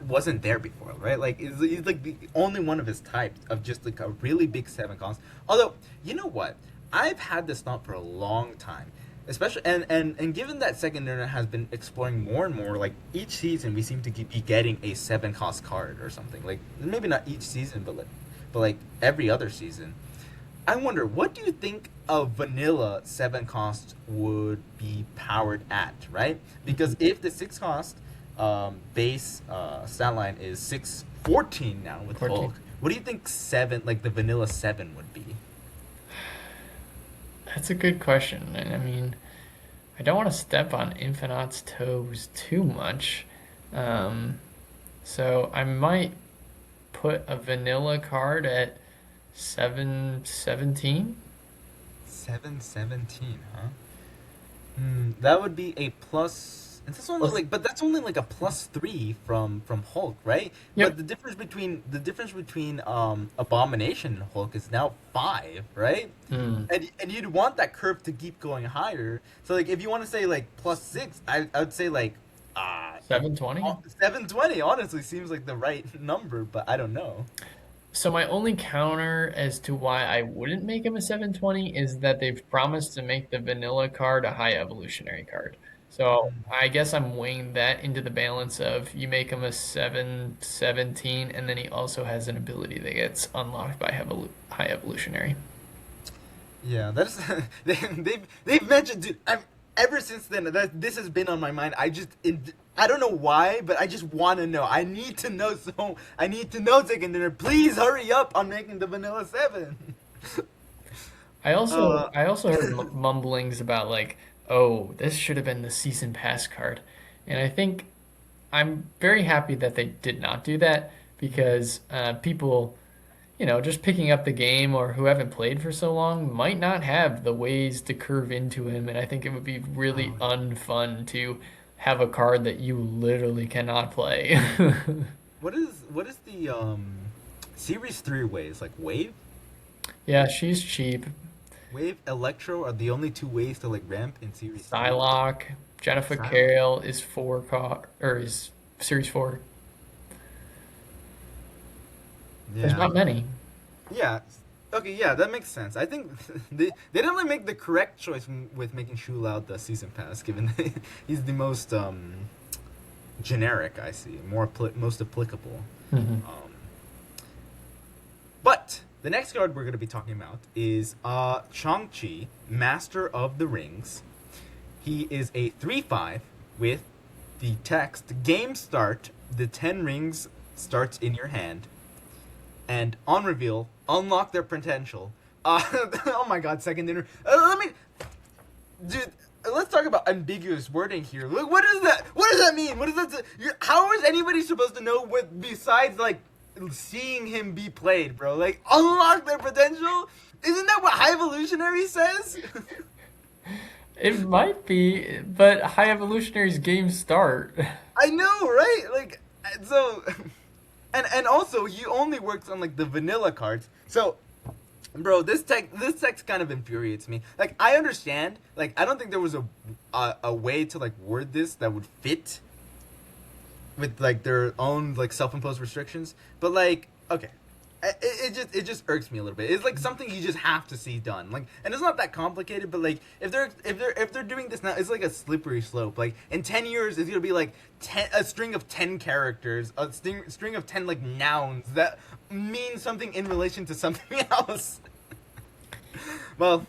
wasn't there before, right? Like he's like the only one of his type of just like a really big 7 cost. Although you know what, I've had this thought for a long time, especially and given that second internet has been exploring more and more, like each season we seem to be getting a 7 cost card or something. Like maybe not each season, but like every other season. I wonder, what do you think a vanilla 7 cost would be powered at, right? Because if the 6 cost base stat line is 614 now with 14. Hulk, what do you think like the vanilla 7 would be? that's a good question. And I mean, I don't want to step on Infinite's toes too much. Um, so I might put a vanilla card at 717. 717, huh? That would be a plus. And that's only Plus, like, but that's only like a +3 from Hulk, right? But yep. the difference between Abomination and Hulk is now 5, right? Hmm. And you'd want that curve to keep going higher. So like, if you want to say like +6, I would say like 720. 720. Honestly, seems like the right number, but I don't know. So my only counter as to why I wouldn't make him a 720 is that they've promised to make the vanilla card a high evolutionary card. So I guess I'm weighing that into the balance of you make him a 717 and then he also has an ability that gets unlocked by high evolutionary. Yeah, that's they've mentioned, dude. Ever since then that this has been on my mind. I don't know why, but I just want to know. I need to know. So I need to know, Taken Dinner. Please hurry up on making the Vanilla 7. uh, I also heard mumblings about like, oh, this should have been the season pass card. And I think I'm very happy that they did not do that because people, just picking up the game or who haven't played for so long might not have the ways to curve into him. And I think it would be really oh, unfun to have a card that you literally cannot play. what is the Series 3 ways like wave? Yeah, she's cheap. Wave, Electro are the only two ways to like ramp in Series 3. Psylocke, Jennifer Silent. Kale is or is Series 4. There's Yeah. not many. Yeah. Okay, yeah, that makes sense. I think they definitely make the correct choice with making SHU out the season pass, given that he's the most generic. I see, most applicable. Hmm. Um, but the next card we're going to be talking about is Shang-Chi, Master of the Rings. He is a 3/5 with the text "Game start. The 10 rings starts in your hand." And on reveal, unlock their potential. Oh my god, second dinner. Let me, dude. Let's talk about ambiguous wording here. Look, what is that? What does that mean? What is that? How is anybody supposed to know what besides like seeing him be played, bro? Like unlock their potential. Isn't that what High Evolutionary says? It might be, but High Evolutionary's game start. I know, right? Like, so, and also he only works on like the vanilla cards. So bro, this text kind of infuriates me. Like I understand, like I don't think there was a way to like word this that would fit with like their own like self-imposed restrictions. But like okay, it just irks me a little bit. It's like something you just have to see done. Like, and it's not that complicated. But like if they're doing this now, it's like a slippery slope. Like in 10 years, it's gonna be like a string of 10 characters, string of 10 like nouns that mean something in relation to something else. Well,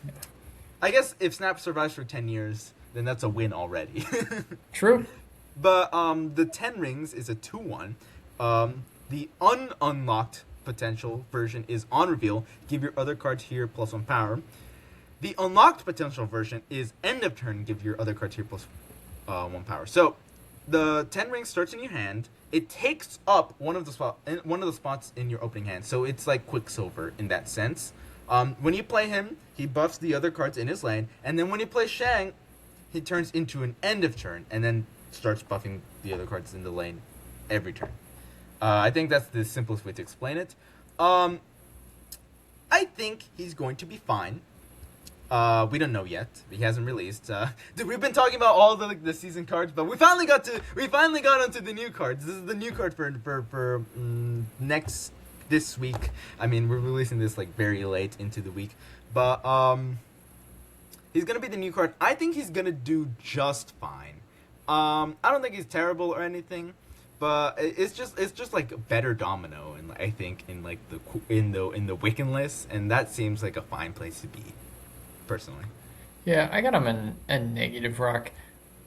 I guess if Snap survives for 10 years, then that's a win already. True. But the 10 rings is a 2/1. The ununlocked potential version is on reveal. Give your other cards here +1 power. The unlocked potential version is end of turn. Give your other cards here +1 power. So the 10 rings starts in your hand. It takes up one of the spots in your opening hand. So it's like Quicksilver in that sense. When you play him, he buffs the other cards in his lane, and then when you play Shang, he turns into an end of turn, and then starts buffing the other cards in the lane every turn. I think that's the simplest way to explain it. Um, I think he's going to be fine. We don't know yet. He hasn't released. Dude, we've been talking about all the like, the season cards, but we finally got onto the new cards. This is the new card for next this week. I mean, we're releasing this like very late into the week, but he's gonna be the new card. I think he's gonna do just fine. I don't think he's terrible or anything, but it's just like a better Domino, and I think in like the Wiccan list, and that seems like a fine place to be, personally. Yeah, I got him in a negative rock.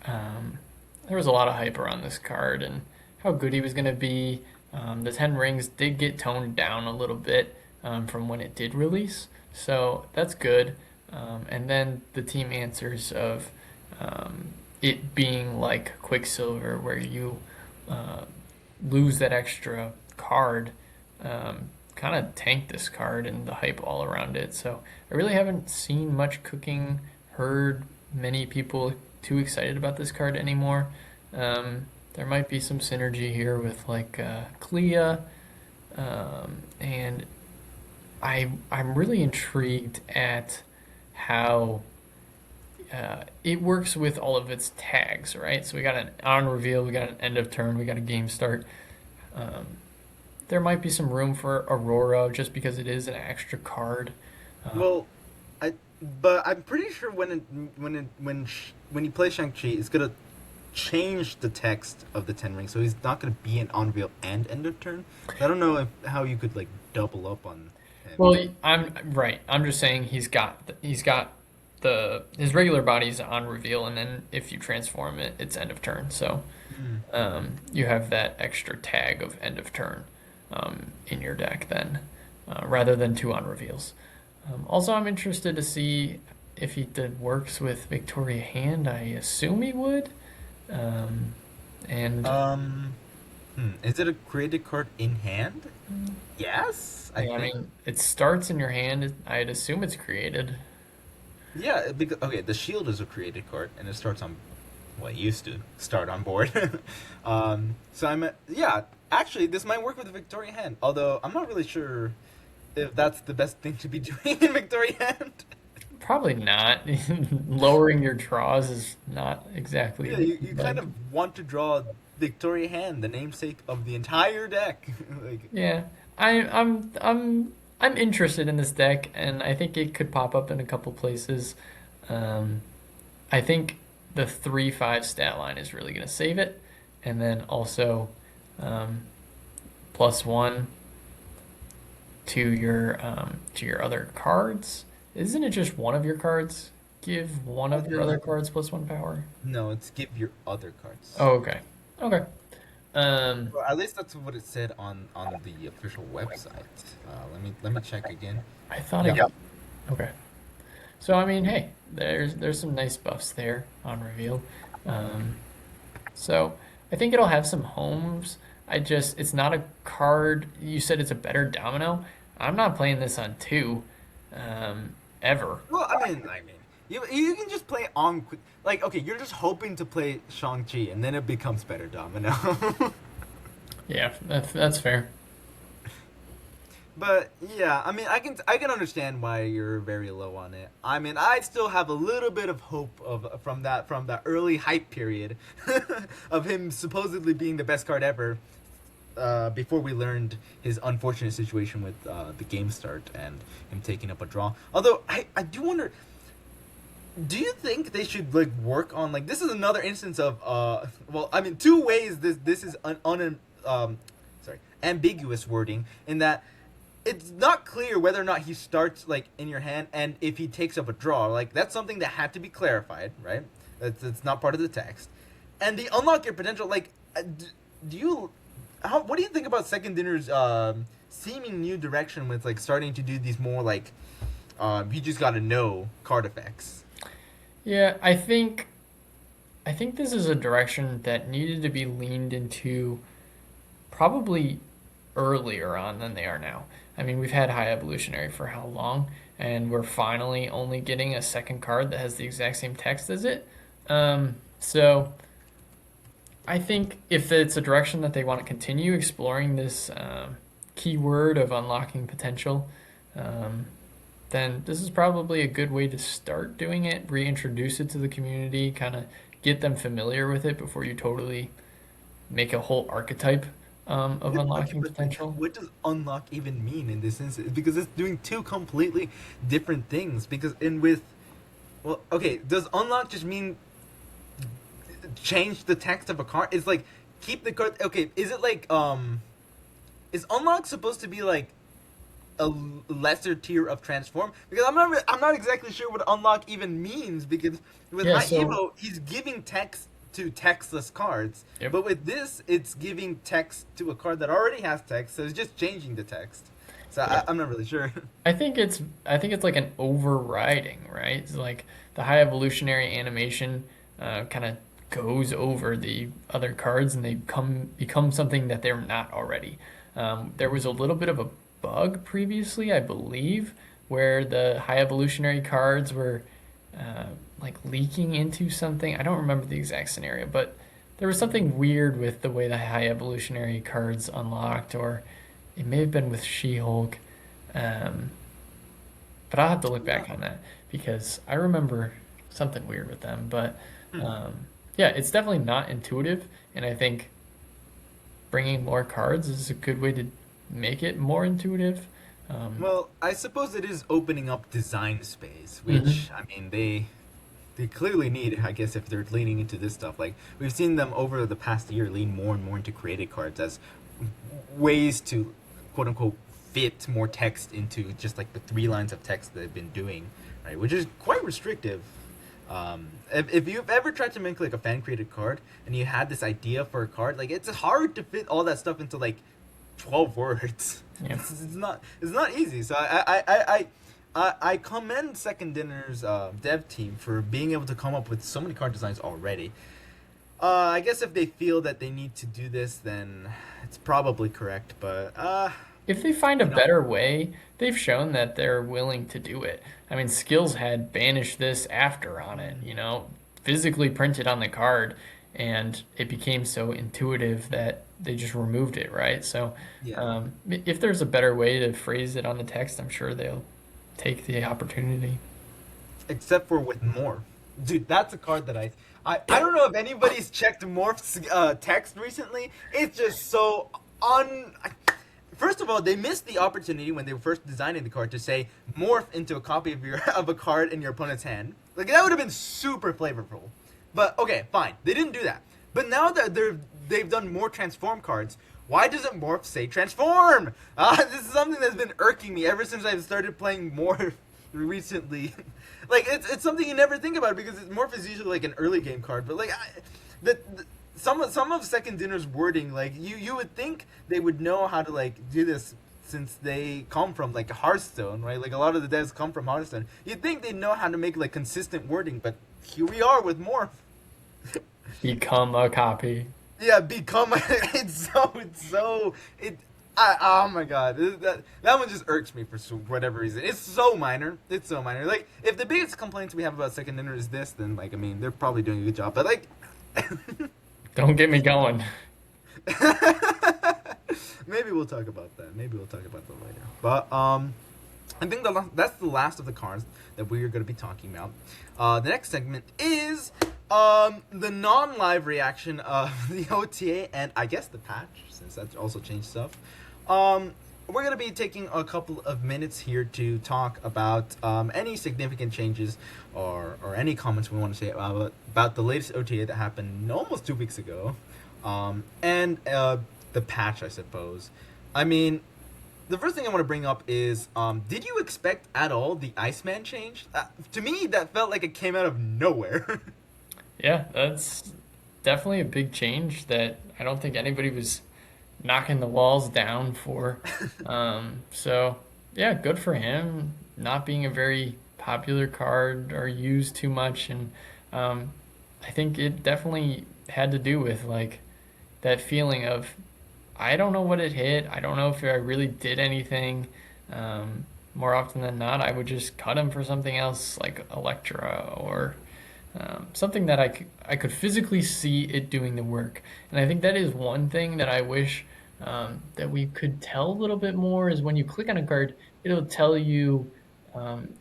There was a lot of hype around this card and how good he was going to be. The 10 rings did get toned down a little bit from when it did release, so that's good. And then the team answers of it being like Quicksilver, where you lose that extra card, kind of tanked this card and the hype all around it. So I really haven't seen much cooking, heard many people too excited about this card anymore. There might be some synergy here with like Clea, and I'm really intrigued at how it works with all of its tags, right? So we got an on reveal, we got an end of turn, we got a game start. Um, there might be some room for Aurora just because it is an extra card. Well, I but I'm pretty sure when you play Shang-Chi, it's gonna change the text of the 10 rings, so he's not gonna be an on reveal and end of turn. I don't know how you could like double up on him. Well, I'm right. I'm just saying he's got the his regular body's on reveal, and then if you transform it, it's end of turn. So Mm. you have that extra tag of end of turn in your deck then, rather than two on reveals. Also, I'm interested to see if he did works with Victoria Hand. I assume he would. Um, and Um, is it a created card in hand? Yes, I yeah, I think. mean, it starts in your hand. I'd assume it's created. Yeah, because okay, the shield is a created card, and it starts on what used to start on board. So yeah, actually, this might work with the Victoria hand. Although I'm not really sure if that's the best thing to be doing in Victory Hand. Probably not. Lowering your draws is not exactly Yeah, what you you'd kind like. of want to draw Victory Hand, the namesake of the entire deck. Like, Yeah, I'm interested in this deck, and I think it could pop up in a couple places. Um, I think the 3/5 stat line is really going to save it, and then also um, +1 to your other cards. Isn't it just one of your cards? Give one of your other cards +1 power. no, it's give your other cards. Oh, okay, okay. Um, Well, at least that's what it said on the official website. Let me check again. I thought Yeah. it. Okay. So I mean, hey, there's some nice buffs there on reveal. Um, so I think it'll have some homes. It's not a card. You said it's a better domino. I'm not playing this on two, ever. Well, I mean, you can just play on like okay, you're just hoping to play Shang-Chi and then it becomes better domino. Yeah, that's fair. But yeah, I mean, I can understand why you're very low on it. I mean, I still have a little bit of hope of from that early hype period of him supposedly being the best card ever. Before we learned his unfortunate situation with the game start and him taking up a draw. Although I do wonder, do you think they should like work on like this is another instance of well I mean two ways this is sorry ambiguous wording in that it's not clear whether or not he starts like in your hand and if he takes up a draw like that's something that had to be clarified, right? That's not part of the text. And the unlock your potential like do you what do you think about Second Dinner's seeming new direction with like starting to do these more like you just gotta know card effects? Yeah, I think this is a direction that needed to be leaned into probably earlier on than they are now. I mean, we've had High Evolutionary for how long, and we're finally only getting a second card that has the exact same text as it. So I think if it's a direction that they want to continue exploring this keyword of unlocking potential, um, then this is probably a good way to start doing it, reintroduce it to the community, kind of get them familiar with it before you totally make a whole archetype of Yeah, unlocking but potential. what does unlock even mean in this instance? Because it's doing two completely different things. Because in with, well, okay, does unlock just mean change the text of a card? It's like keep the card. Okay, is it like is unlock supposed to be like a lesser tier of transform? Because I'm not exactly sure what unlock even means. Because with Yeah, High so Evo, he's giving text to textless cards, yep. but with this, it's giving text to a card that already has text, so it's just changing the text. So Yeah. I'm not really sure. I think it's like an overriding, right? It's like the high evolutionary animation kind of goes over the other cards and they become something that they're not already. There was a little bit of a bug previously, I believe, where the high evolutionary cards were uh, like leaking into something. I don't remember the exact scenario, but there was something weird with the way the high evolutionary cards unlocked, or it may have been with She-Hulk. Um, but I'll have to look back on that because I remember something weird with them. But Hmm. yeah, it's definitely not intuitive, and I think bringing more cards is a good way to make it more intuitive. Um, Well, I suppose it is opening up design space, mhm. which I mean they clearly need. I guess if they're leaning into this stuff, like we've seen them over the past year lean more and more into created cards as ways to quote unquote fit more text into just like the 3 lines of text that they've been doing, right? Which is quite restrictive. If you've ever tried to make like a fan created card and you had this idea for a card, like it's hard to fit all that stuff into like 12 words. Yeah. It's not easy. So I commend Second Dinner's dev team for being able to come up with so many card designs already. I guess if they feel that they need to do this, then it's probably correct. But If they find a you know, better way, they've shown that they're willing to do it. I mean, Skills had banished this after on it, physically printed on the card, and it became so intuitive that they just removed it, right? So Yeah. if there's a better way to phrase it on the text, I'm sure they'll take the opportunity. Except for with Morph. Dude, that's a card that I don't know if anybody's checked Morph's text recently. It's just so un. First of all, they missed the opportunity when they were first designing the card to say morph into a copy of your of a card in your opponent's hand. Like that would have been super flavorful. But okay, fine, they didn't do that. But now that they've done more transform cards, why doesn't morph say transform? This is something that's been irking me ever since I've started playing morph recently. Like it's something you never think about because morph is usually like an early game card, but like some of Second Dinner's wording, like you would think they would know how to like do this since they come from like Hearthstone, right? Like a lot of the devs come from Hearthstone. You'd think they'd know how to make like consistent wording, but here we are with morph. Become a copy. Yeah, become it's so it. Oh my god, that one just irks me for whatever reason. It's so minor. It's so minor. Like if the biggest complaints we have about Second Dinner is this, then like I mean they're probably doing a good job. But like, Don't get me going. maybe we'll talk about that. Maybe we'll talk about that later. But I think that's the last of the cards that we are going to be talking about. The next segment is the non-live reaction of the OTA and I guess the patch, since that also changed stuff. We're going to be taking a couple of minutes here to talk about any significant changes or any comments we want to say about the latest OTA that happened almost 2 weeks ago, and the patch, I suppose. I mean, the first thing I want to bring up is, did you expect at all the Iceman change? To me, that felt like it came out of nowhere. Yeah, that's definitely a big change that I don't think anybody was knocking the walls down for. So yeah, good for him. Not being a very popular card or used too much, and I think it definitely had to do with like that feeling of I don't know what it hit. I don't know if I really did anything. More often than not, I would just cut him for something else like Electra or something that I could physically see it doing the work. And I think that is one thing that I wish that we could tell a little bit more is when you click on a card, it'll tell you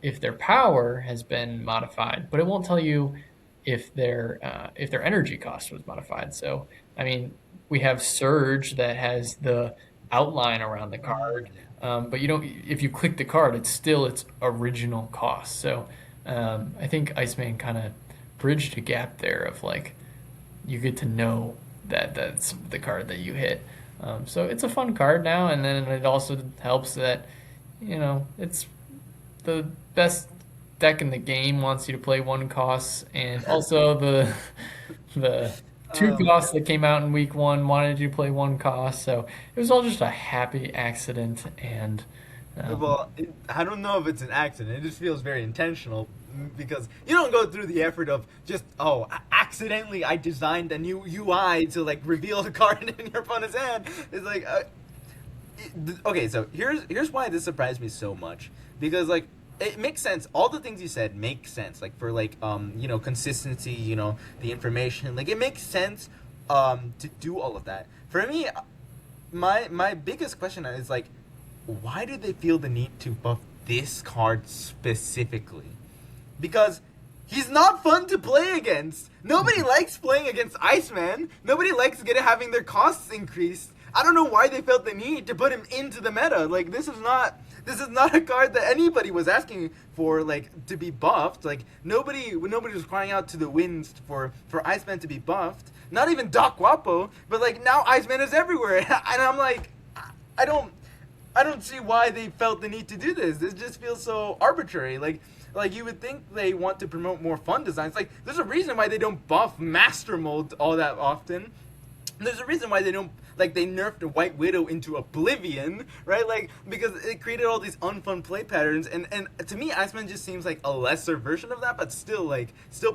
if their power has been modified, but it won't tell you if their energy cost was modified. So, I mean, we have Surge that has the outline around the card, but you don't. If you click the card, it's still its original cost. So, I think Iceman kind of bridged a gap there of like you get to know that that's the card that you hit. So it's a fun card now, and then it also helps that it's the best deck in the game wants you to play one cost, and also the two Um, costs that came out in week one wanted you to play one cost. So it was all just a happy accident, and um, Well, I don't know if it's an accident. It just feels very intentional because you don't go through the effort of just accidentally I designed a new UI to like reveal the card in your opponent's hand. It's like okay, so here's why this surprised me so much because like it makes sense. All the things you said make sense. Like for like consistency, the information. Like it makes sense to do all of that. For me, my biggest question is like why do they feel the need to buff this card specifically? Because he's not fun to play against. Nobody likes playing against Iceman. Nobody likes having their costs increased. I don't know why they felt the need to put him into the meta. Like this is not a card that anybody was asking for, like to be buffed. Like nobody was crying out to the winds for Iceman to be buffed. Not even Doc Guapo, but like now Iceman is everywhere, and I'm like, I don't see why they felt the need to do this. This just feels so arbitrary. Like you would think they want to promote more fun designs. Like there's a reason why they don't buff Master Mode all that often. There's a reason why they don't they nerfed a White Widow into Oblivion, right? Like because it created all these unfun play patterns, and to me, Iceman just seems like a lesser version of that, but still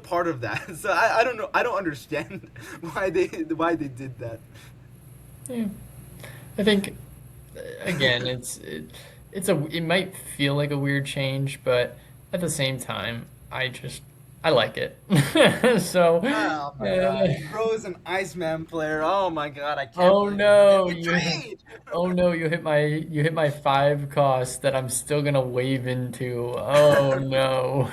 part of that. So I don't know. I don't understand why they did that. yeah. I think again, it might feel like a weird change, but at the same time, I just I like it. So, Oh my god. Bro is an Iceman player. Oh my god, I can't oh believe he no, did the trade! oh no, you hit my 5 cost that I'm still gonna wave into. Oh no.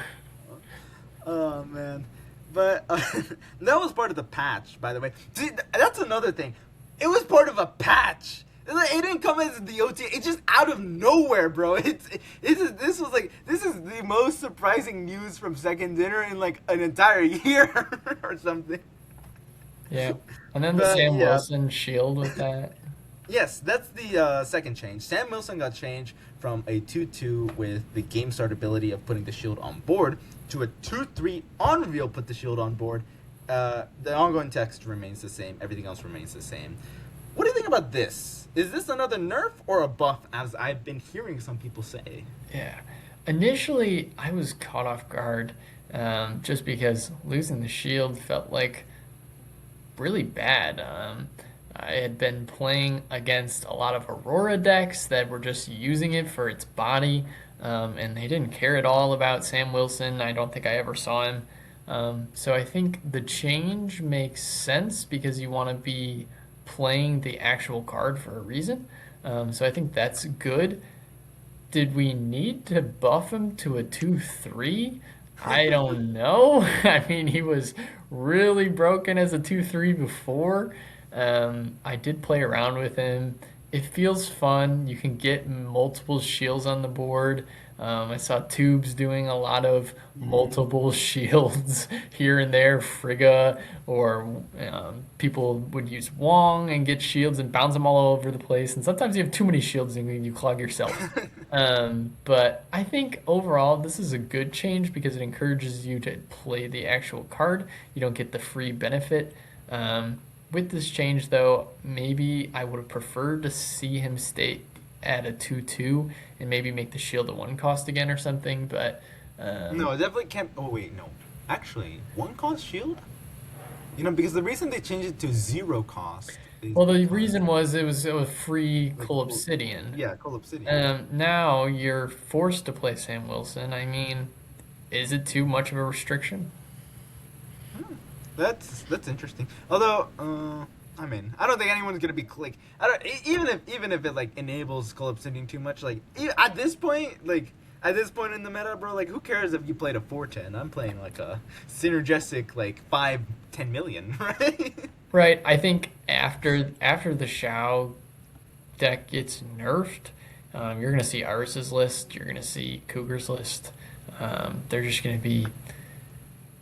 Oh man. But that was part of the patch, by the way. See, that's another thing. It was part of a patch. It didn't come as the OT. It's just out of nowhere, bro. This is the most surprising news from Second Dinner in like an entire year or something. Yeah. And then the But Sam yeah, Wilson shield with that. yes, that's the second change. Sam Wilson got changed from a 2-2 with the game start ability of putting the shield on board to a 2-3 on reveal put the shield on board. The ongoing text remains the same. Everything else remains the same. What do you think about this? Is this another nerf or a buff, as I've been hearing some people say? Yeah. Initially, I was caught off guard just because losing the shield felt like really bad. I had been playing against a lot of Aurora decks that were just using it for its body, and they didn't care at all about Sam Wilson. I don't think I ever saw him. So I think the change makes sense because you want to be playing the actual card for a reason. So I think that's good. Did we need to buff him to a 2-3? I don't know. I mean, he was really broken as a 2-3 before. I did play around with him. It feels fun. You can get multiple shields on the board. I saw Tubes doing a lot of multiple shields here and there, Frigga, or people would use Wong and get shields and bounce them all over the place. And sometimes you have too many shields and you clog yourself. But I think overall this is a good change because it encourages you to play the actual card. You don't get the free benefit. With this change, though, maybe I would have preferred to see him stay at a 2-2 and maybe make the shield a 1 cost again or something. But No, it definitely can't. Oh wait, no. Actually, 1 cost shield. You know, because the reason they changed it to 0 cost is well, the because reason was it was a free like Cool Obsidian. yeah, Call Obsidian. Now you're forced to play Sam Wilson. I mean, is it too much of a restriction? That's interesting. Although, I mean, I don't think anyone's gonna be like, I don't even if it like enables Call Obsidian too much. Like at this point, at this point in the meta, bro, like who cares if you played a 410? I'm playing like a synergistic like 5-10 million, right? Right. I think after the SHOU deck gets nerfed, you're gonna see Iris's list. You're gonna see Cougar's list. They're just gonna be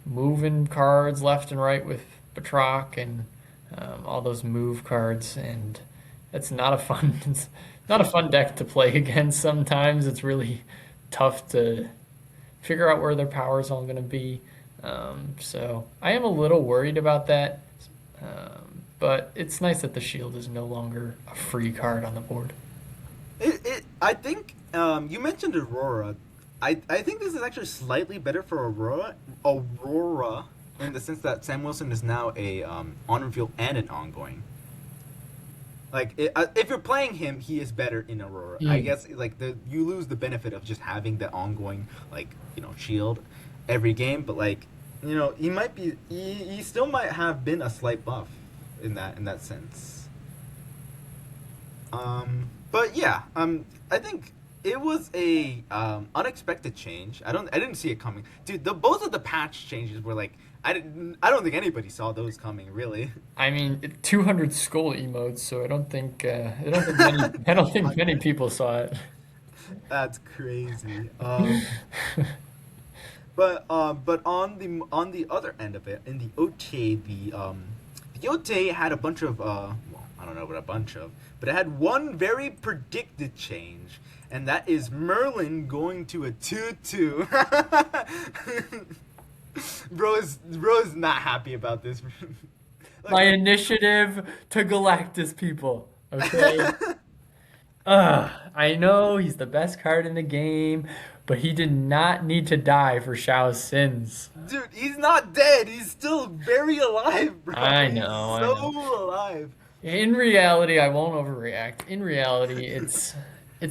moving cards left and right with Batroc and all those move cards, and it's not a fun it's not a fun deck to play against. Sometimes it's really tough to figure out where their power is all going to be. So I am a little worried about that, but it's nice that the shield is no longer a free card on the board. I think you mentioned Aurora. I think this is actually slightly better for Aurora, in the sense that Sam Wilson is now a on reveal and an ongoing. Like if you're playing him, he is better in Aurora. I guess like you lose the benefit of just having the ongoing like shield every game, but like he might be he still might have been a slight buff in that sense. But yeah, I think it was a unexpected change. I didn't see it coming, dude. Both of the patch changes were like I don't think anybody saw those coming, really. I mean, 200 skull emotes, so I don't think many I don't think many people saw it. That's crazy. But on the other end of it, in the OTA, the OTA had a bunch of well, I don't know what a bunch of, but it had one very predicted change, and that is Merlin going to a 2-2. Bro is not happy about this. My initiative to Galactus, people. Okay. I know he's the best card in the game, but he did not need to die for Shao's sins. Dude, he's not dead. He's still very alive, bro. I He's know. so alive. In reality, I won't overreact. In reality, it's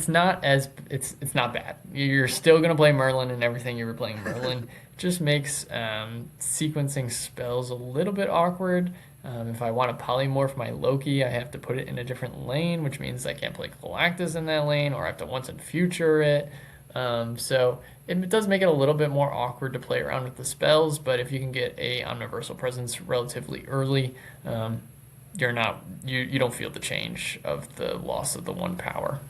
not bad. You're still gonna play Merlin and everything you were playing Merlin. just makes sequencing spells a little bit awkward. If I want to polymorph my Loki, I have to put it in a different lane, which means I can't play Galactus in that lane, or I have to once and future it. So it does make it a little bit more awkward to play around with the spells, but if you can get a Omniversal Presence relatively early, you don't feel the change of the loss of the one power.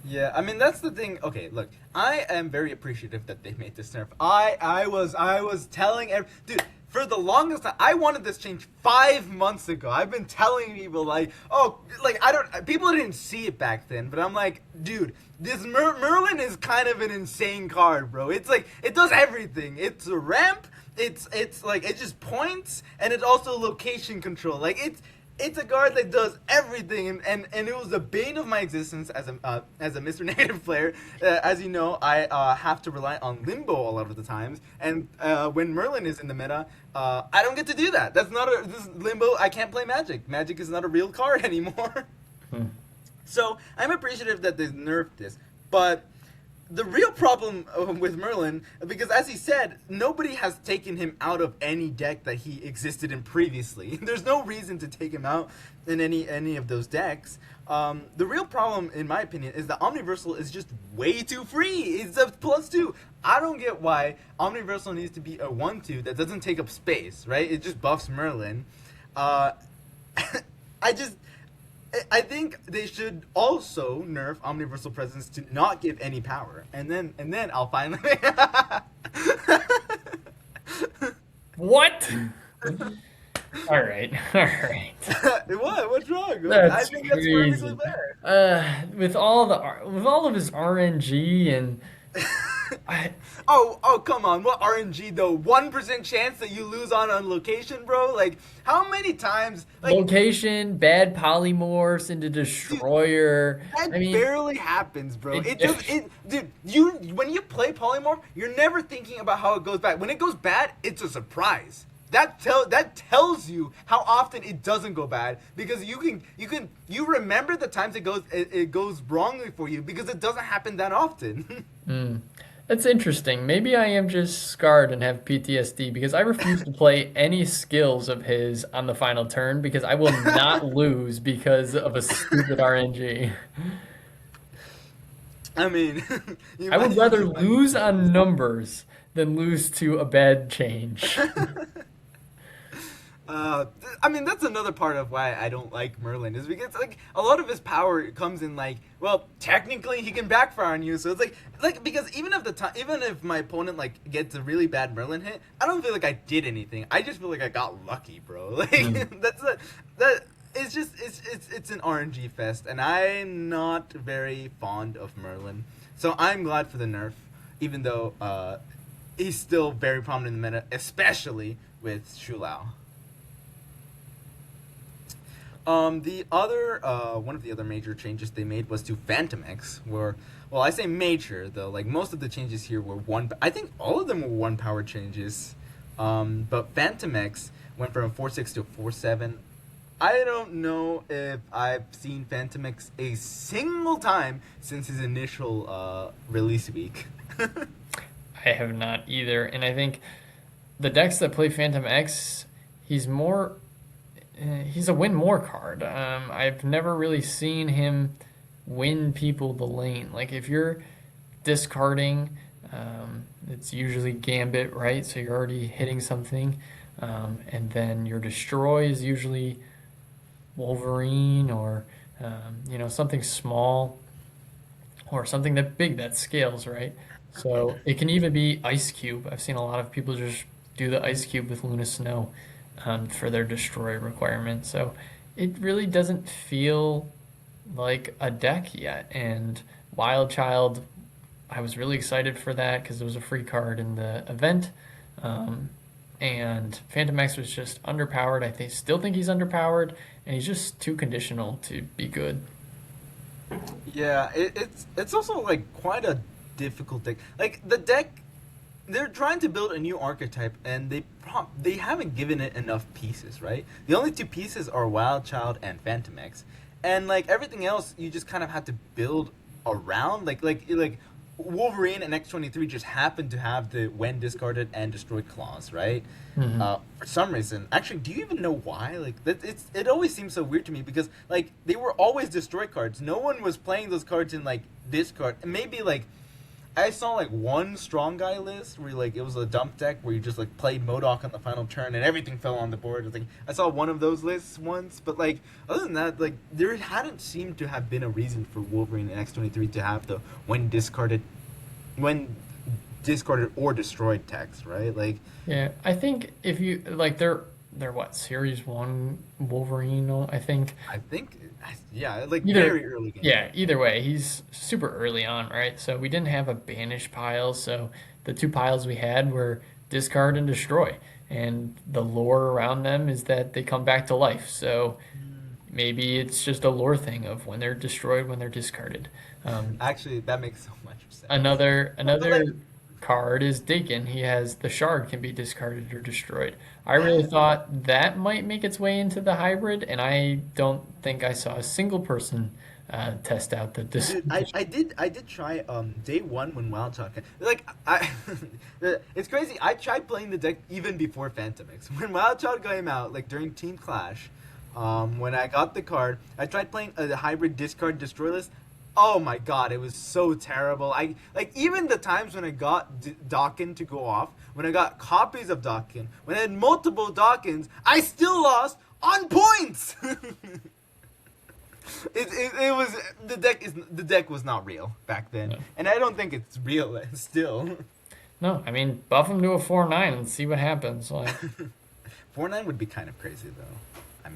Yeah, I mean that's the thing. Okay, look, I am very appreciative that they made this nerf. I was telling dude, for the longest time I wanted this change 5 months ago. I've been telling people like, oh, like I don't people didn't see it back then, but I'm like, dude, this Merlin is kind of an insane card, bro. It's like it does everything. It's a ramp. It's like it just points, and it's also location control. Like it's a card that does everything, and it was the bane of my existence as a Mr. Negative player. As you know, I have to rely on Limbo a lot of the times, and when Merlin is in the meta, I don't get to do that. This Limbo. I can't play Magic. Magic is not a real card anymore. So I'm appreciative that they nerfed this, but the real problem with Merlin, because as he said, nobody has taken him out of any deck that he existed in previously. There's no reason to take him out in any of those decks. The real problem, in my opinion, is that Omniversal is just way too free. It's a +2. I don't get why Omniversal needs to be a 1/2 that doesn't take up space, right? It just buffs Merlin. I think they should also nerf Omniversal Presence to not give any power, and then I'll finally. What? All right, all right. What? What's wrong? That's I think that's crazy. perfectly fair. With all of his RNG and Oh, come on. What RNG though? 1% chance that you lose on location, bro? Like, how many times? Like, location, bad polymorphs into destroyer. that I mean, barely happens, bro. Dude, when you play polymorph, you're never thinking about how it goes bad. When it goes bad, it's a surprise. That tells you how often it doesn't go bad, because you remember the times it goes wrongly for you because it doesn't happen that often. That's interesting. Maybe I am just scarred and have PTSD because I refuse to play any skills of his on the final turn because I will not lose because of a stupid RNG. I mean, I would rather lose on numbers than lose to a bad change. I mean, that's another part of why I don't like Merlin, is because like a lot of his power comes in like, well, technically he can backfire on you, so it's like because even if my opponent like gets a really bad Merlin hit, I don't feel like I did anything. I just feel like I got lucky, bro. Like it's an RNG fest, and I'm not very fond of Merlin. So I'm glad for the nerf, even though he's still very prominent in the meta, especially with SHOU. The other one of the other major changes they made was to Phantom X, where, well, I say major though, like most of the changes here were I think all of them were 1 power changes. But Phantom X went from 4/6 to 4/7. I don't know if I've seen Phantom X a single time since his initial release week. I have not either, and I think the decks that play Phantom X, he's a win more card. I've never really seen him win people the lane. Like if you're discarding, it's usually Gambit, right? So you're already hitting something, and then your destroy is usually Wolverine or something small or something big that scales, right? So it can even be Ice Cube. I've seen a lot of people just do the Ice Cube with Luna Snow for their destroy requirement. So it really doesn't feel like a deck yet. And Wild Child, I was really excited for that because it was a free card in the event. And Phantom X was just underpowered. Still think he's underpowered, and he's just too conditional to be good. Yeah, it's also like quite a difficult deck. Like the deck, they're trying to build a new archetype, and they haven't given it enough pieces, right? The only 2 pieces are Wild Child and Phantom X, and like everything else, you just kind of have to build around. Like Wolverine and X-23 just happen to have the when discarded and destroyed clause, right? Hmm. For some reason. Actually, do you even know why? Like it always seems so weird to me because like they were always destroy cards. No one was playing those cards in like discard. Maybe like I saw like one strong guy list where like it was a dump deck where you just like played Modok on the final turn and everything fell on the board. I think I saw one of those lists once, but like other than that, like there hadn't seemed to have been a reason for Wolverine and X-23 to have the when discarded or destroyed text, right? Like Yeah, I think if you like, they're what, series one Wolverine? I think I think yeah, like either very early game. yeah, either way, he's super early on, right? So we didn't have a banish pile, so the two piles we had were discard and destroy, and the lore around them is that they come back to life. So maybe it's just a lore thing of when they're destroyed, when they're discarded. Actually, that makes so much sense. But like Another card is Dakin. He has the shard can be discarded or destroyed. I really thought that might make its way into the hybrid, and I don't think I saw a single person test out that this. Dude, I did try day one when Wild Child like I it's crazy. I tried playing the deck even before Phantom X. When Wild Child came out, like during Team Clash, when I got the card, I tried playing a hybrid discard destroy list. Oh my god, it was so terrible. I like even the times when I got Dawkin to go off, when I got copies of Dawkin, when I had multiple Dawkins, I still lost on points. It was the deck was not real back then, No. and I don't think it's real still. No, I mean buff him to a 4/9 and see what happens. Like 4-9 would be kind of crazy though. I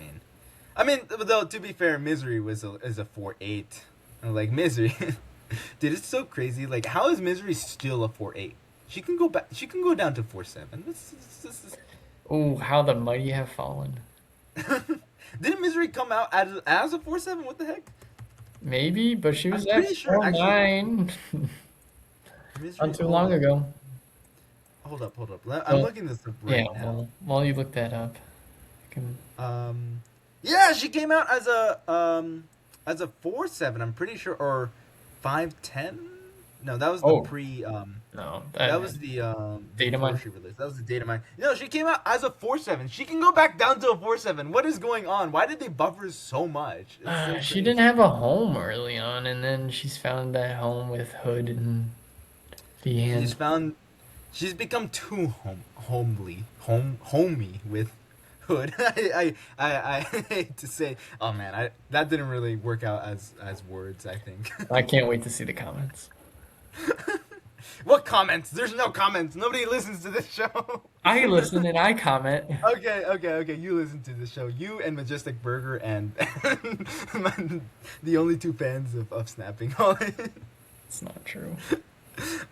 mean though to be fair, Misery is a 4-8. Like Misery, dude, it's so crazy. Like how is Misery still a 4-8? She can go back. She can go down to 4-7. This oh, how the mighty have fallen. Didn't Misery come out as a 4-7? What the heck? Maybe, but she was I'm at pretty sure. 4/9 Misery. not too long ago. Hold up. I'm Well, looking this up right yeah, now. well, while you look that up, I can. Yeah, she came out as a 4-7. I'm pretty sure, or 5-10. No, that was the Oh, pre. no, That was the data before mine. she released. That was the data mine. No, she came out as a 4-7. She can go back down to a 4-7. What is going on? Why did they buff her so much? It's so She didn't crazy. have a home early on, and then she's found that home with Hood and the She's end. found. She's become too homey with Hood. I hate to say. Oh man, that didn't really work out as words. I think. I can't wait to see the comments. What comments? There's no comments. Nobody listens to this show. I listen and I comment. Okay. You listen to this show. You and Majestic Burger and the only two fans of snapping on it. It's not true.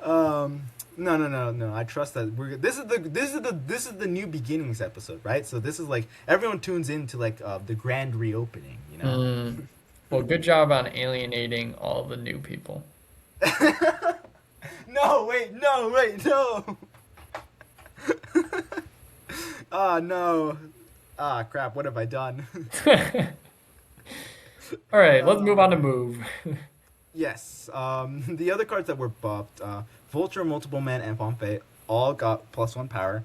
No. I trust that we're good. This is the new beginnings episode, right? So this is like everyone tunes in to like the grand reopening, you know. Well, good job on alienating all the new people. No, wait, no. Oh no. Ah, crap. What have I done? All right, let's move on to move. Yes. The other cards that were buffed, Vulture, Multiple Man, and Pompeii all got +1 power.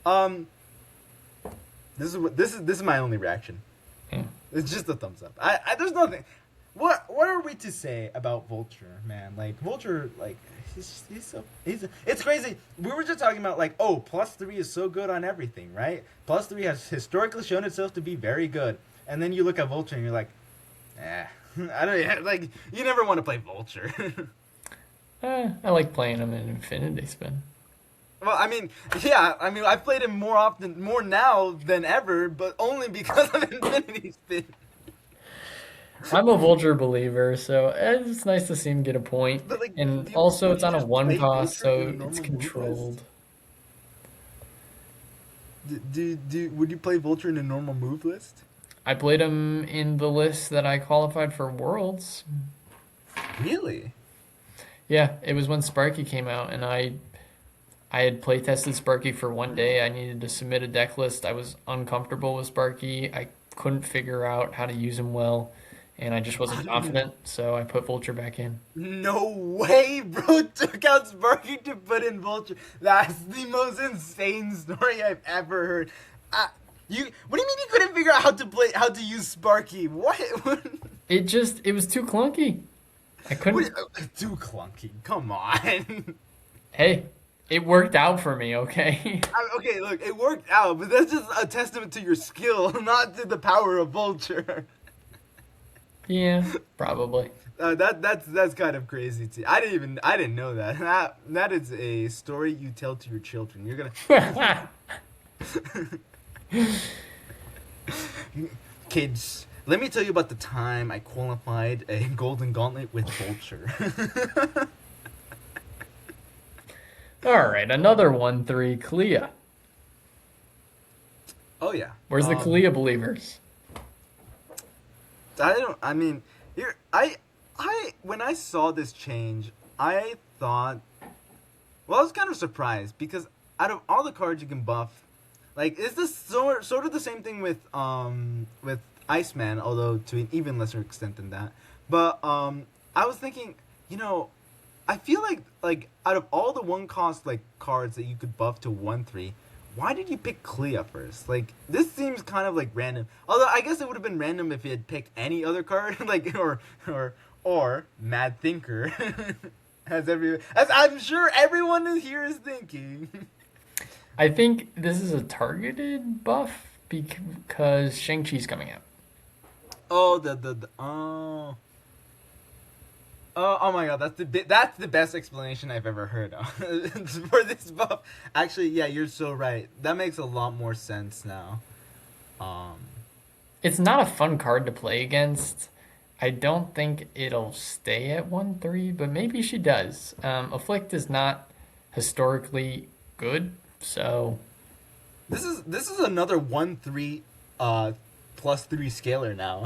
Um, this is my only reaction. Hmm. It's just a thumbs up. I there's nothing. What are we to say about Vulture, man? Like Vulture, like it's crazy. We were just talking about like, oh, +3 is so good on everything, right? +3 has historically shown itself to be very good, and then you look at Vulture and you're like, I don't like. You never want to play Vulture. I like playing them in Infinity Spin. Well, I mean, yeah, I've played him more now than ever, but only because of Infinity Spin. I'm a Vulture believer, so it's nice to see him get a point. But like, And also, would it's you on a just one play cost, Vulture in a so normal it's move list? controlled. Would you play Vulture in a normal move list? I played him in the list that I qualified for Worlds. Really? Yeah, it was when Sparky came out, and I had play tested Sparky for one day. I needed to submit a deck list. I was uncomfortable with Sparky. I couldn't figure out how to use him well, and I just wasn't confident, so I put Vulture back in. No way, bro! Took out Sparky to put in Vulture. That's the most insane story I've ever heard. You. What do you mean you couldn't figure out how to use Sparky? What? It was too clunky. I couldn't. Too clunky. Come on. Hey, it worked out for me, okay? Okay, look, it worked out, but that's just a testament to your skill, not to the power of Vulture. Yeah, probably. That's kind of crazy too. I didn't know that. That is a story you tell to your children. You're gonna kids. Let me tell you about the time I qualified a Golden Gauntlet with Vulture. All right, another 1-3, Clea. Oh yeah. Where's the Clea believers? I mean, here when I saw this change, I thought, well, I was kind of surprised because out of all the cards you can buff, like, is this sort of the same thing with Iceman, although to an even lesser extent than that. But I was thinking, I feel like out of all the one cost like cards that you could buff to 1/3, why did you pick Clea first? Like, this seems kind of like random. Although I guess it would have been random if he had picked any other card, like or Mad Thinker, as I'm sure everyone here is thinking. I think this is a targeted buff because Shang-Chi's coming out. Oh, oh my god, that's the best explanation I've ever heard of for this buff. Actually, yeah, you're so right. That makes a lot more sense now. It's not a fun card to play against. I don't think it'll stay at 1/3, but maybe she does. Afflict is not historically good, so this is another 1/3 +3 scalar now.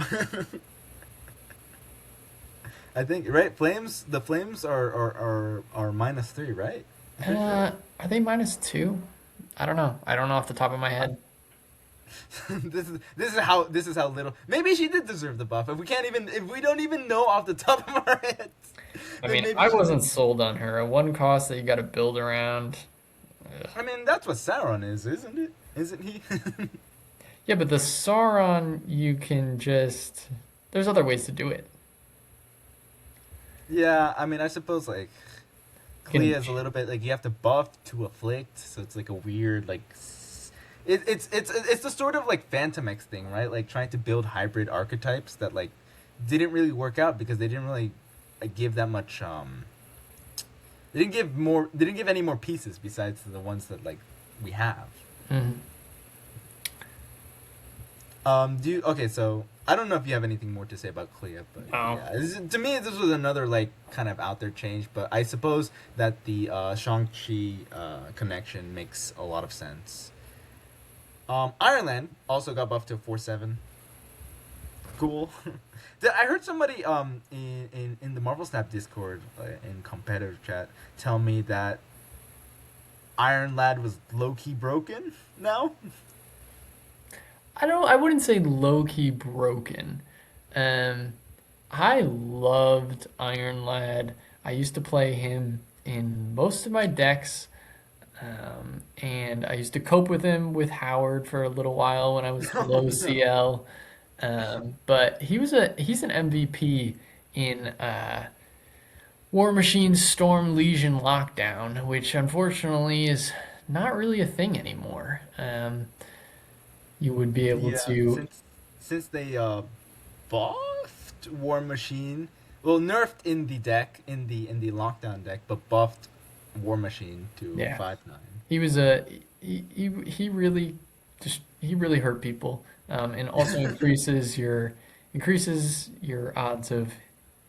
I think, right? The flames are -3, right? are they -2? I don't know. I don't know off the top of my head. this is how little. Maybe she did deserve the buff. If we don't even know off the top of our heads. I mean, I wasn't sold on her. A one cost that you got to build around. Ugh. I mean, that's what Sauron is, isn't it? Isn't he? Yeah, but the Sauron, you can just. There's other ways to do it. Yeah, I mean, I suppose like Clea is a little bit like you have to buff to afflict, so it's like a weird like. It's the sort of like Phantom X thing, right? Like trying to build hybrid archetypes that like didn't really work out because they didn't really give that much. They didn't give any more pieces besides the ones that like we have. Mm-hmm. Okay, so I don't know if you have anything more to say about Clea, but yeah, to me this was another like kind of out there change, but I suppose that the Shang-Chi connection makes a lot of sense. Ireland also got buffed to 4/7. Cool. I heard somebody in the Marvel Snap Discord in competitive chat tell me that Iron Lad was low key broken now. I wouldn't say low key broken. I loved Iron Lad. I used to play him in most of my decks. And I used to cope with him with Howard for a little while when I was low CL. But he's an MVP in War Machine Storm Legion Lockdown, which unfortunately is not really a thing anymore. You would be able to since they buffed War Machine, well, nerfed in the deck in the Lockdown deck, but buffed War Machine to 5/9. He was he really hurt people, and also increases your odds of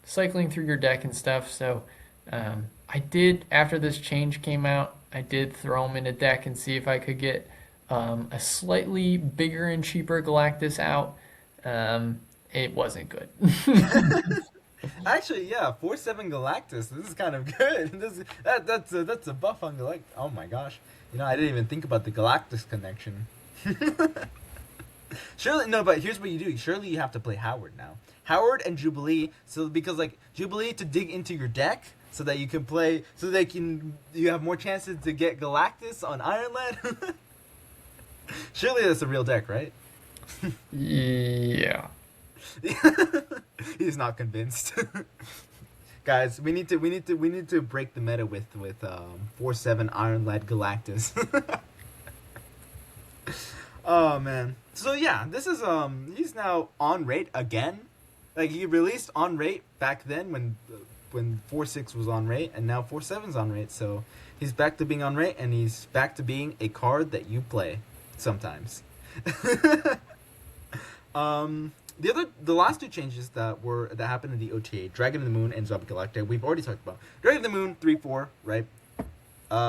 cycling through your deck and stuff. So I did, after this change came out, I did throw him in a deck and see if I could get a slightly bigger and cheaper Galactus out. It wasn't good. Actually, yeah, 4/7 Galactus. This is kind of good. That's a buff on Galactus. Oh my gosh, I didn't even think about the Galactus connection. Surely no, but here's what you do. Surely you have to play Howard now. Howard and Jubilee. So because like Jubilee to dig into your deck so that you can play, so that you have more chances to get Galactus on Ironland. Surely that's a real deck, right? Yeah. He's not convinced. Guys, we need to break the meta with 4/7 Ironlad Galactus. Oh man. So yeah, this is he's now on rate again. Like he released on rate back then when 4/6 was on rate, and now 4/7's on rate. So he's back to being on rate, and he's back to being a card that you play sometimes. The last two changes that happened in the OTA, Dragon of the Moon and Zombie Galactic, we've already talked about. Dragon of the Moon 3/4, right?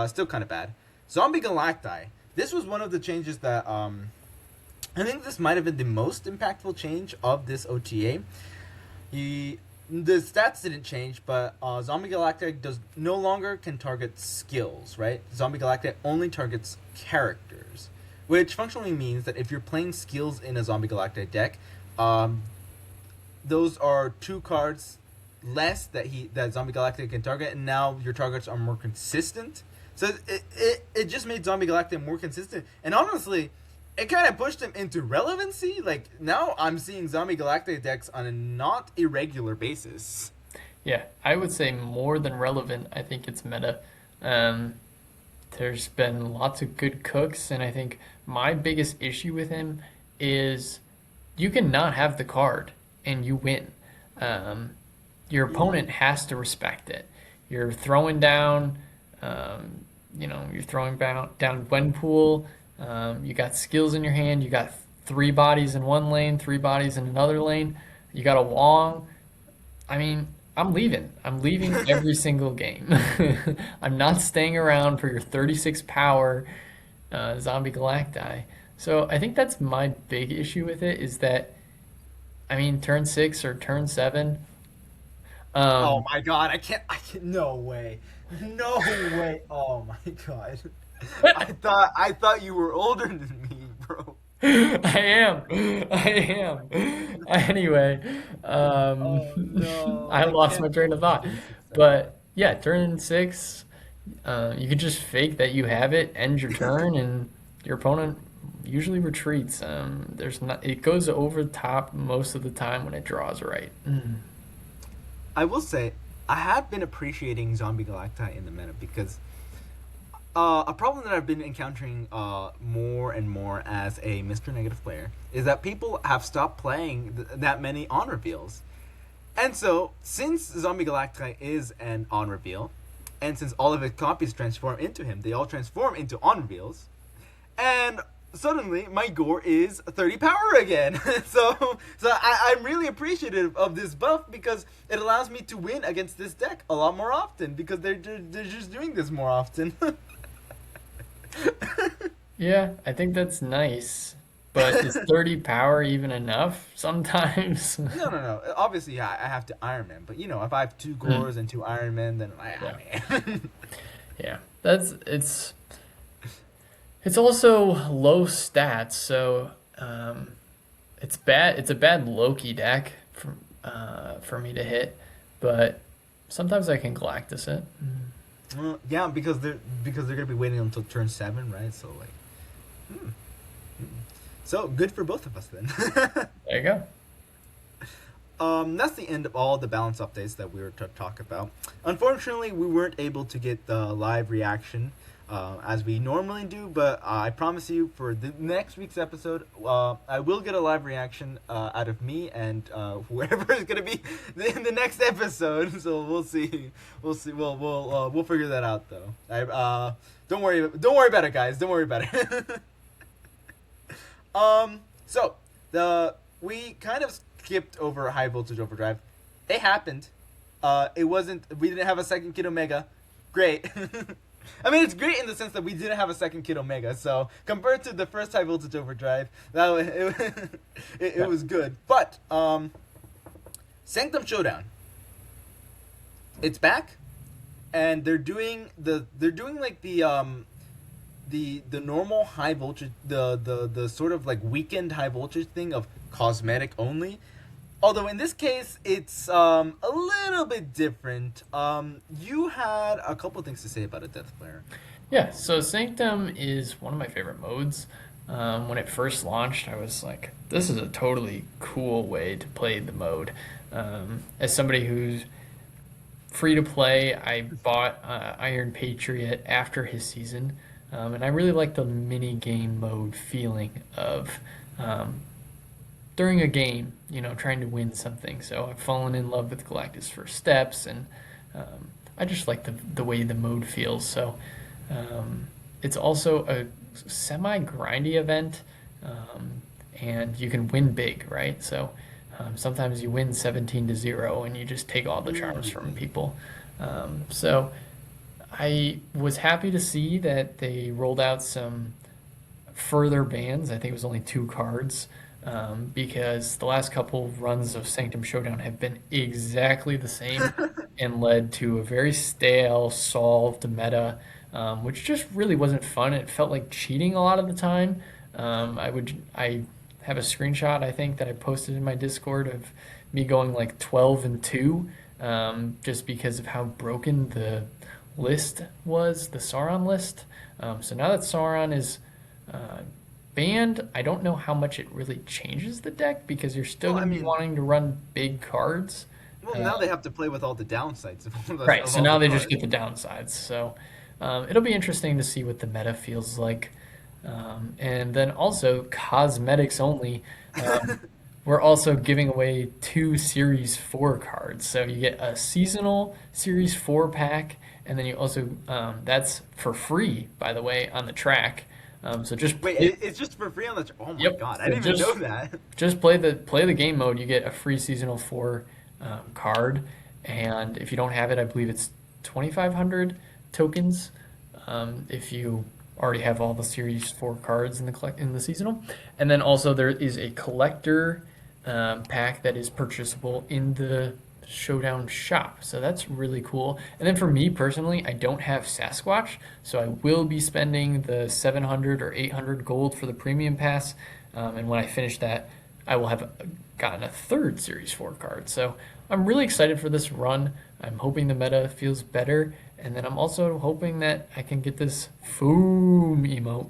Still kind of bad. Zombie Galacti. This was one of the changes that I think this might have been the most impactful change of this OTA. The stats didn't change, but Zombie Galactic does no longer can target skills, right? Zombie Galactic only targets characters, which functionally means that if you're playing skills in a Zombie Galactic deck, those are 2 cards less that Zombie Galactic can target, and now your targets are more consistent. So it just made Zombie Galactic more consistent, and honestly, it kind of pushed him into relevancy. Like now, I'm seeing Zombie Galactic decks on a not irregular basis. Yeah, I would say more than relevant. I think it's meta. There's been lots of good cooks, and I think my biggest issue with him is you can not have the card and you win. Your opponent has to respect it. You're throwing down, you're throwing down Gwenpool. You got skills in your hand. You got 3 bodies in one lane, 3 bodies in another lane. You got a Wong. I mean, I'm leaving. I'm leaving every single game. I'm not staying around for your 36 power Zombie Galacti. So I think that's my big issue with it is that, I mean, turn 6 or turn 7. Oh my god, I can't, no way. No way. Oh my god. I thought you were older than me, bro. I am. I am. Anyway, Oh no, I I lost my can't train of believe thought. this. But yeah, turn 6, you could just fake that you have it, end your turn, and your opponent usually retreats. There's not. It goes over the top most of the time when it draws right. I will say, I have been appreciating Zombie Galacti in the meta because a problem that I've been encountering more and more as a Mr. Negative player is that people have stopped playing that many on reveals. And so, since Zombie Galacti is an on reveal, and since all of his copies transform into him, they all transform into on reveals, and suddenly my gore is 30 power again. I'm really appreciative of this buff because it allows me to win against this deck a lot more often because they're just doing this more often. Yeah, I think that's nice. But is 30 power even enough sometimes? No. Obviously, I have to Iron Man, but if I have 2 Gores and 2 Iron Men, then man. Yeah, it's also low stats, so it's bad. It's a bad Loki deck for me to hit, but sometimes I can Galactus it. Yeah, because they're gonna be waiting until turn 7, right? So so good for both of us then. There you go. That's the end of all the balance updates that we were to talk about. Unfortunately, we weren't able to get the live reaction as we normally do, but I promise you for the next week's episode, I will get a live reaction out of me and whoever is going to be in the next episode. So we'll see. We'll figure that out though. Don't worry about it, guys. Don't worry about it. So we kind of skipped over High Voltage Overdrive. It happened. We didn't have a second Kid Omega. Great. I mean, it's great in the sense that we didn't have a second Kid Omega. So compared to the first High Voltage Overdrive, it was good. But Sanctum Showdown, it's back, and they're doing like the the normal high voltage, the sort of like weekend high voltage thing of cosmetic only. Although in this case, it's a little bit different. You had a couple things to say about a Death Flare. Yeah, so Sanctum is one of my favorite modes. When it first launched, I was like, this is a totally cool way to play the mode. As somebody who's free to play, I bought Iron Patriot after his season, and I really like the mini game mode feeling of um, during a game, trying to win something. So I've fallen in love with Galactus First Steps, and I just like the way the mode feels. So it's also a semi-grindy event, and you can win big, right? So sometimes you win 17-0, and you just take all the charms from people. So I was happy to see that they rolled out some further bans. I think it was only 2 cards, because the last couple runs of Sanctum Showdown have been exactly the same and led to a very stale, solved meta, which just really wasn't fun. It felt like cheating a lot of the time. I have a screenshot, I think, that I posted in my Discord of me going like 12-2, just because of how broken the list was, the Sauron list. So now that Sauron is banned, I don't know how much it really changes the deck, because you're still going to be wanting to run big cards. Well, now they have to play with all the downsides of all the, Right, of so all now the they just cards. get the downsides. So it'll be interesting to see what the meta feels like. And then also, cosmetics only. We're also giving away 2 Series 4 cards. So you get a seasonal Series 4 pack, and then you also, that's for free, by the way, on the track. So just Wait, it's just for free on the. Oh my Yep. god, I So didn't even know that. just play the game mode. You get a free seasonal 4 card, and if you don't have it, I believe it's 2,500 tokens. If you already have all the Series 4 cards in the seasonal, and then also there is a collector pack that is purchasable in the Showdown shop. So that's really cool. And then for me personally, I don't have Sasquatch, so I will be spending the 700 or 800 gold for the premium pass. And when I finish that, I will have gotten a 3rd Series 4 card. So I'm really excited for this run. I'm hoping the meta feels better. And then I'm also hoping that I can get this Foom emote.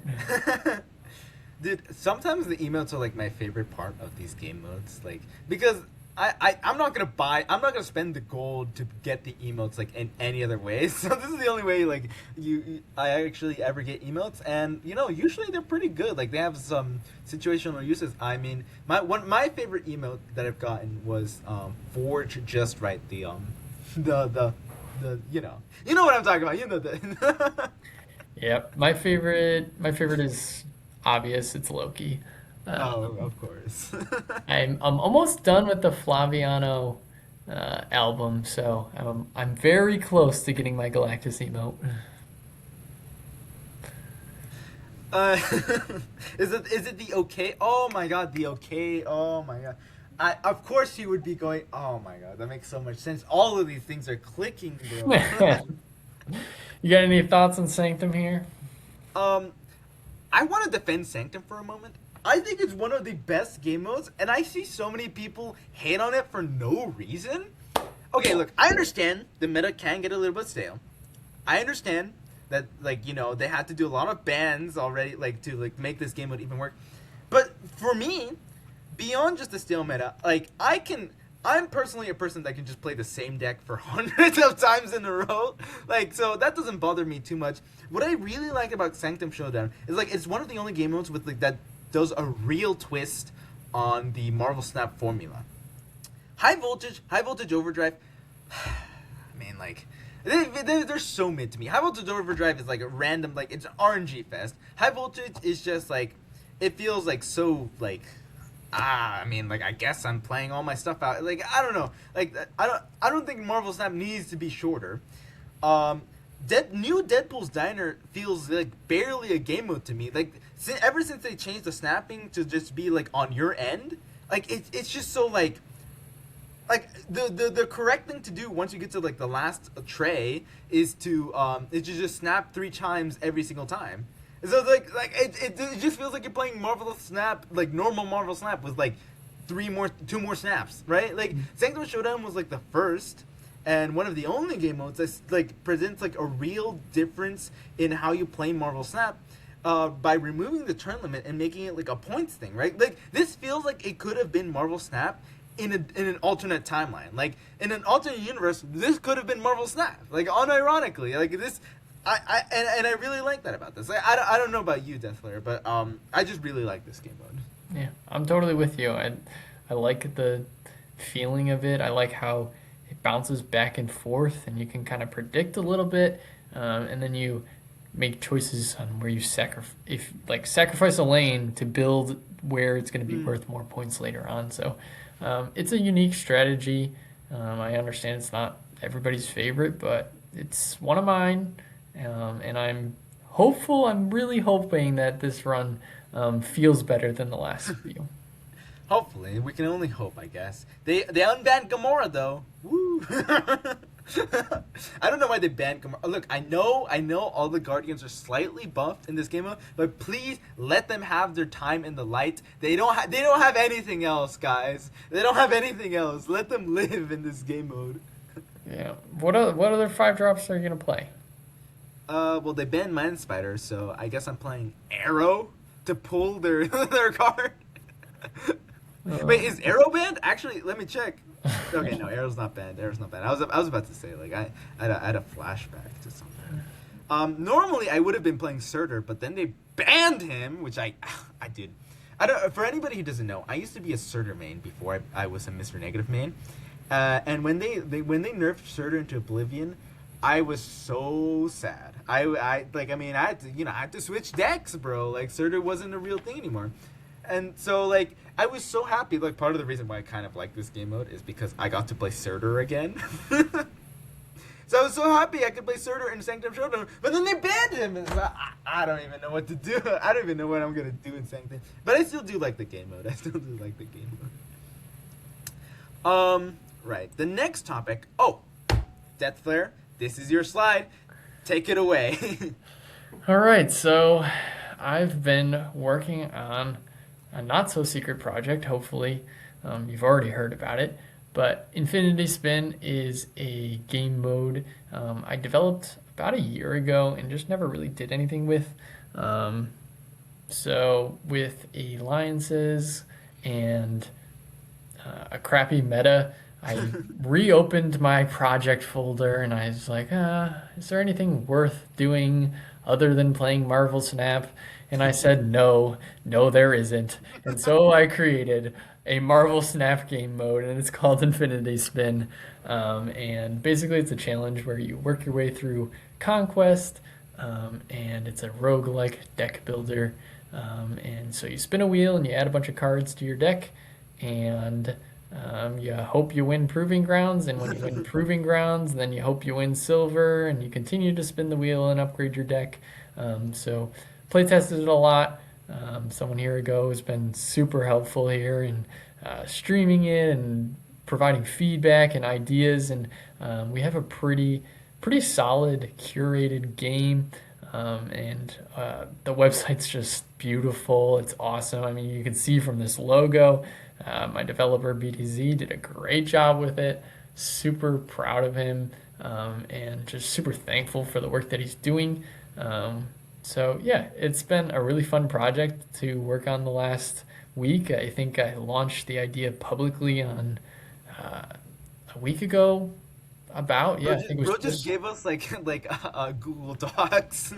Dude, sometimes the emotes are like my favorite part of these game modes, like because I'm not gonna spend the gold to get the emotes like in any other way. So this is the only way like I actually ever get emotes, and usually they're pretty good. Like they have some situational uses. I mean, my favorite emote that I've gotten was Forge Just Right, the you know what I'm talking about. You know the Yep, my favorite is obvious. It's Loki. Oh, of course. I'm almost done with the Flaviano album, so I'm very close to getting my Galactus emote. Uh, is it the okay? Oh my god, the okay. Oh my god. Of course you would be going. Oh my god, that makes so much sense. All of these things are clicking, bro. You got any thoughts on Sanctum here? um, I want to defend Sanctum for a moment. I think it's one of the best game modes, and I see so many people hate on it for no reason. Okay, look, I understand the meta can get a little bit stale. I understand that, like, they had to do a lot of bans already, like, to, like, make this game mode even work. But for me, beyond just the stale meta, like, I'm personally a person that can just play the same deck for hundreds of times in a row. Like, so that doesn't bother me too much. What I really like about Sanctum Showdown is, like, it's one of the only game modes with, like, that does a real twist on the Marvel Snap formula. High voltage overdrive. I mean, like, they're so mid to me. High voltage overdrive is like a random, like, it's an RNG fest. High voltage is just like, it feels like so, like, I mean, like, I guess I'm playing all my stuff out. Like, I don't know. Like, I don't think Marvel Snap needs to be shorter. New Deadpool's Diner feels like barely a game mode to me. Like, ever since they changed the snapping to just be like on your end, like it's just so like the correct thing to do once you get to like the last tray is to just snap 3 times every single time. So it just feels like you're playing Marvel Snap, like normal Marvel Snap with like two more snaps, right? Like Sanctum Showdown was like the first and one of the only game modes that like presents like a real difference in how you play Marvel Snap. By removing the turn limit and making it like a points thing, right? Like this feels like it could have been Marvel Snap in an alternate timeline. Like in an alternate universe, this could have been Marvel Snap. Like unironically, like this. I really like that about this. I don't know about you, DeathFlayer, but I just really like this game mode. Yeah, I'm totally with you. I like the feeling of it. I like how it bounces back and forth, and you can kind of predict a little bit, and then you make choices on where you sacrifice a lane to build where it's going to be worth more points later on. So it's a unique strategy. I understand it's not everybody's favorite, but it's one of mine, and I'm hopeful. I'm really hoping that this run feels better than the last few. Hopefully, we can only hope, I guess. They unbanned Gamora though. Woo! I don't know why they banned Gamora. Look, I know all the Guardians are slightly buffed in this game mode, but please let them have their time in the light. They don't have anything else, guys. They don't have anything else. Let them live in this game mode. Yeah. What other 5-drops are you gonna play? Well, they banned Mind Spider, so I guess I'm playing Arrow to pull their their card. Wait, is Arrow banned? Actually, let me check. Okay, no, Arrow's not banned. Arrow's not banned. I was about to say, like, I had a flashback to something. Normally I would have been playing Surtur, but then they banned him, which I did. I don't. For anybody who doesn't know, I used to be a Surtur main before I was a Mr. Negative main. And when they nerfed Surtur into Oblivion, I was so sad. I had to switch decks, bro. Like Surtur wasn't a real thing anymore. And so, like, I was so happy. Like, part of the reason why I kind of like this game mode is because I got to play Surtur again. So I was so happy I could play Surtur in Sanctum Showdown. But then they banned him. And so I don't even know what to do. I don't even know what I'm going to do in Sanctum. But I still do like the game mode. Right. The next topic. Oh, DeathFlayer, this is your slide. Take it away. All right, so I've been working on a not-so-secret project, hopefully. You've already heard about it. But Infinity Spin is a game mode I developed about a year ago and just never really did anything with. So with alliances and a crappy meta, I reopened my project folder and I was like, is there anything worth doing other than playing Marvel Snap? And I said, no, there isn't. And so I created a Marvel Snap game mode, and it's called Infinity Spin. And basically it's a challenge where you work your way through Conquest, and it's a roguelike deck builder. And so you spin a wheel and you add a bunch of cards to your deck, and you hope you win Proving Grounds, and when you win Proving Grounds, then you hope you win Silver, and you continue to spin the wheel and upgrade your deck. So play tested it a lot. SomeOneHereAgo has been super helpful here in streaming it and providing feedback and ideas, and we have a pretty solid curated game, and the website's just beautiful. It's awesome. I mean, you can see from this logo, my developer BTZ did a great job with it. Super proud of him, and just super thankful for the work that he's doing. So yeah, it's been a really fun project to work on the last week. I think I launched the idea publicly on a week ago. I think it was just gave us like Google Docs.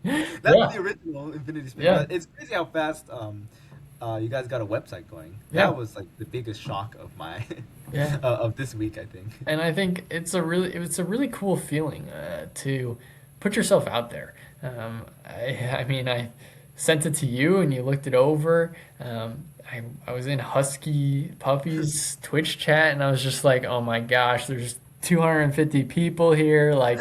That's Yeah. the original Infinity Spin. Yeah. It's crazy how fast you guys got a website going. Yeah. That was like the biggest shock of my Yeah. of this week, I think. And I think it's a really cool feeling to put yourself out there. I mean, I sent it to you and you looked it over. I was in Husky Puppy's Twitch chat and I was just like, oh my gosh, there's 250 people here. Like,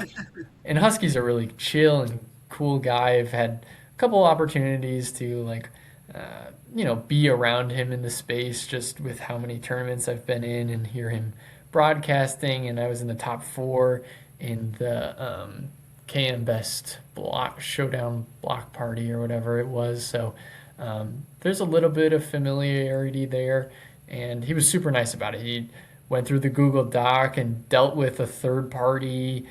and Husky's a really chill and cool guy. I've had a couple opportunities to be around him in the space just with how many tournaments I've been in and hear him broadcasting. And I was in the top 4 in the KM Best block showdown block party or whatever it was. So there's a little bit of familiarity there, and he was super nice about it. He went through the Google Doc and dealt with a third party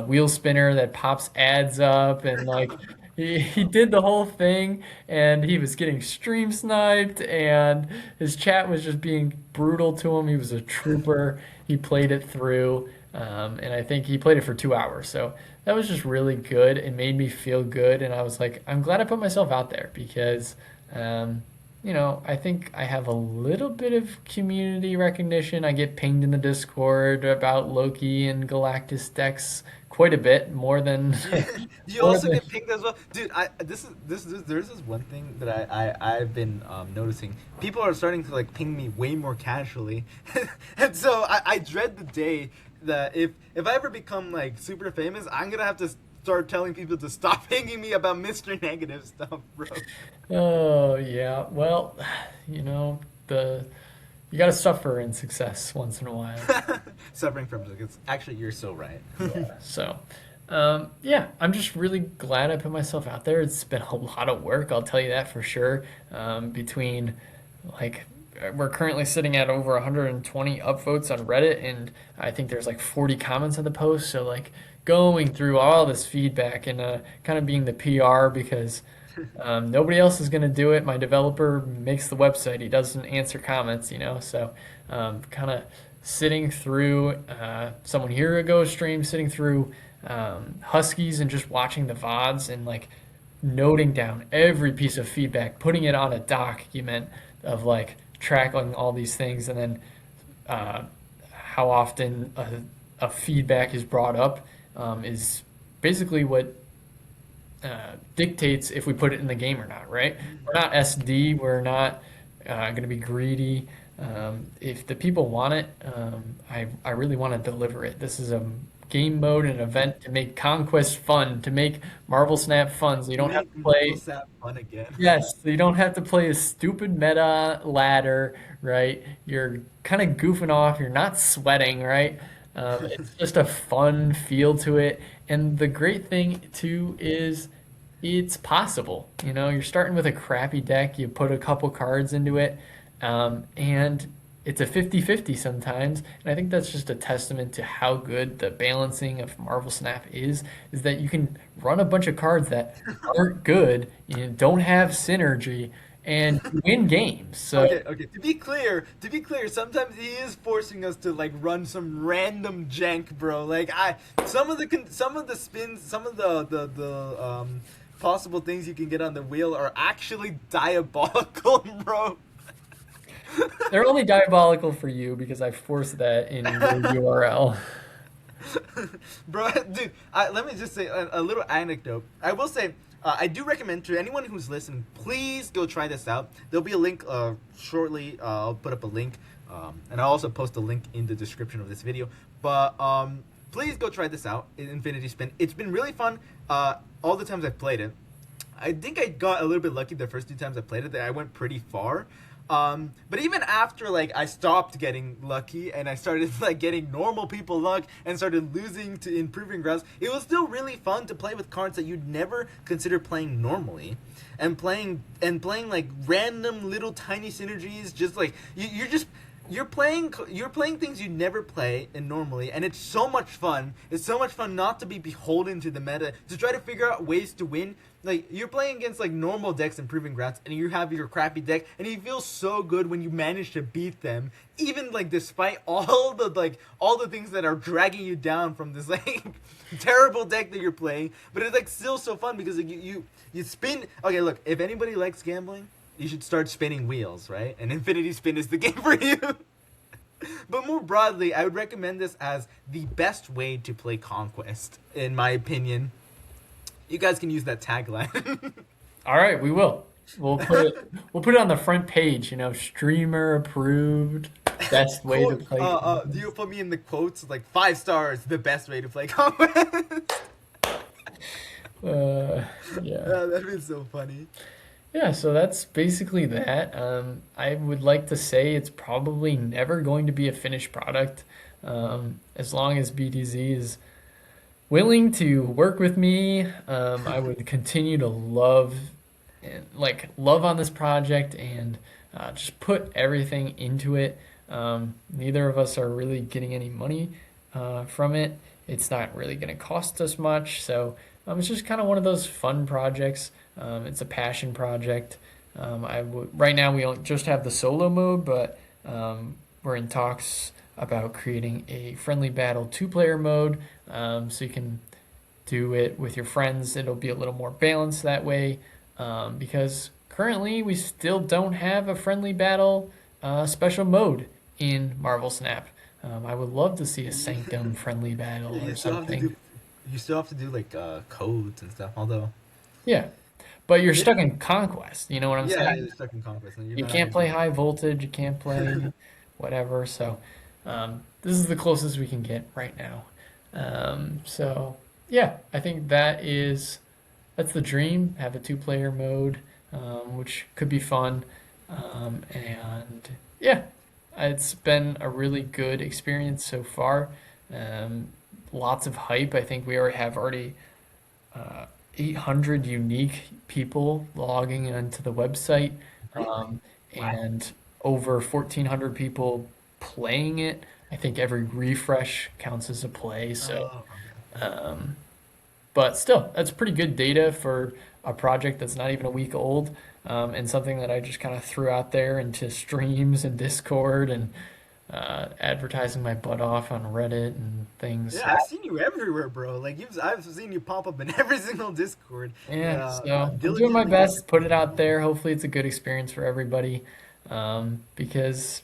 wheel spinner that pops ads up, and like he did the whole thing, and he was getting stream sniped, and his chat was just being brutal to him. He was a trooper. He played it through, and I think he played it for 2 hours. So that was just really good. It made me feel good, and I was like, I'm glad I put myself out there because, I think I have a little bit of community recognition. I get pinged in the Discord about Loki and Galactus decks quite a bit, more than You more also than. get pinged as well, dude. There's this one thing that I've been noticing. People are starting to like ping me way more casually, and so I dread the day that if I ever become like super famous, I'm gonna have to start telling people to stop pinging me about Mr. Negative stuff, bro. Oh yeah, well, the you got to suffer in success once in a while. Suffering from it's actually you're so right. Yeah. So, yeah, I'm just really glad I put myself out there. It's been a lot of work, I'll tell you that for sure. Between like we're currently sitting at over 120 upvotes on Reddit, and I think there's like 40 comments on the post. So like going through all this feedback and kind of being the PR because nobody else is going to do it. My developer makes the website. He doesn't answer comments, So kind of sitting through someone here ago stream, sitting through Huskies and just watching the VODs and like noting down every piece of feedback, putting it on a document of like tracking all these things, and then how often a feedback is brought up is basically what dictates if we put it in the game or not, right? We're not SD, we're not going to be greedy. If the people want it, I really want to deliver it. This is a game mode, an event to make Conquest fun, to make Marvel Snap fun, so you don't have Make to Marvel play. Snap fun again. Yes, so you don't have to play a stupid meta ladder, right? You're kind of goofing off. You're not sweating, right? It's just a fun feel to it. And the great thing too is it's possible. You're starting with a crappy deck. You put a couple cards into it, and it's a 50-50 sometimes. And I think that's just a testament to how good the balancing of Marvel Snap is that you can run a bunch of cards that aren't good, don't have synergy, and win games. So Okay. To be clear, sometimes he is forcing us to like run some random jank, bro. Like some of the spins, some of the possible things you can get on the wheel are actually diabolical, bro. they're only diabolical for you because I forced that in your URL. Bro, dude, let me just say a little anecdote. I will say, I do recommend to anyone who's listening, please go try this out. There'll be a link shortly. I'll put up a link, and I'll also post a link in the description of this video. But please go try this out, Infinity Spin. It's been really fun all the times I've played it. I think I got a little bit lucky the first 2 times I played it. That I went pretty far. But even after like I stopped getting lucky and I started like getting normal people luck and started losing to improving grounds, it was still really fun to play with cards that you'd never consider playing normally, and playing like random little tiny synergies. Just like you're playing things you never play in normally, and it's so much fun. It's so much fun not to be beholden to the meta, to try to figure out ways to win. Like you're playing against like normal decks in Proving Grounds, and you have your crappy deck, and you feel so good when you manage to beat them, even like despite all the things that are dragging you down from this like terrible deck that you're playing. But it's like still so fun because like, you spin. Okay, look, if anybody likes gambling, you should start spinning wheels, right? And Infinity Spin is the game for you. But more broadly, I would recommend this as the best way to play Conquest, in my opinion. You guys can use that tagline. All right, we will. We'll put it on the front page. Streamer approved. Best way to play. Do you put me in the quotes like 5 stars? The best way to play Conquest. Yeah. That'd be so funny. Yeah, so that's basically that. I would like to say it's probably never going to be a finished product, as long as BTZ is willing to work with me. I would continue to love and love on this project and just put everything into it. Neither of us are really getting any money from it. It's not really going to cost us much, so it's just kind of one of those fun projects. It's a passion project. Right now we don't just have the solo mode, but we're in talks about creating a friendly battle two-player mode, so you can do it with your friends. It'll be a little more balanced that way, because currently we still don't have a friendly battle special mode in Marvel Snap. I would love to see a Sanctum friendly battle You or still have to something. do, you still have to do like codes and stuff. Although, Yeah, but you're it, stuck in Conquest. You know what I'm yeah, saying? you're stuck in conquest, and you're You not having can't to do play that. high voltage. You can't play whatever. So this is the closest we can get right now. So yeah, I think that's the dream. Have a two-player mode, which could be fun. And yeah, it's been a really good experience so far. Um, Lots of hype. I think we already have uh, 800 unique people logging into the website, Really? um, Wow. and over 1,400 people playing it. I think every refresh counts as a play. So, Oh, okay. um, but still, that's pretty good data for a project that's not even a week old, and something that I just kind of threw out there into streams and Discord and advertising my butt off on Reddit and things. Yeah, I've seen you everywhere, bro. Like I've seen you pop up in every single Discord. Yeah, so I'm doing my Diligently best working. to put it out there. Hopefully, it's a good experience for everybody. Because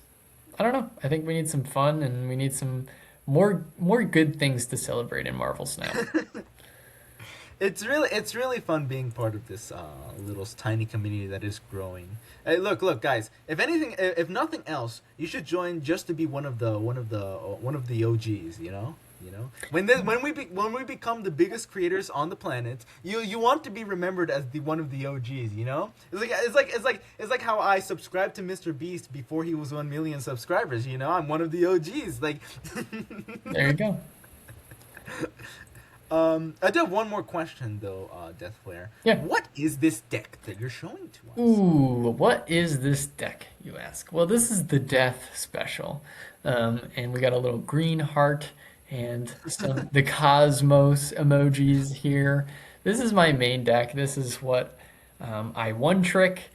I don't know. I think we need some fun and we need some more good things to celebrate in Marvel Snap. It's really fun being part of this little tiny community that is growing. Hey, look, guys. If anything, if nothing else, you should join just to be one of the OGs. When we become the biggest creators on the planet, you want to be remembered as the one of the OGs. It's like how I subscribed to Mr. Beast before he was 1 million subscribers. I'm one of the OGs. Like. There you go. I do have one more question though, DeathFlayer. Yeah. What is this deck that you're showing to us? Ooh, what is this deck, you ask? Well, this is the Death Special. And we got a little green heart and the Cosmos emojis here. This is my main deck. This is what I one trick.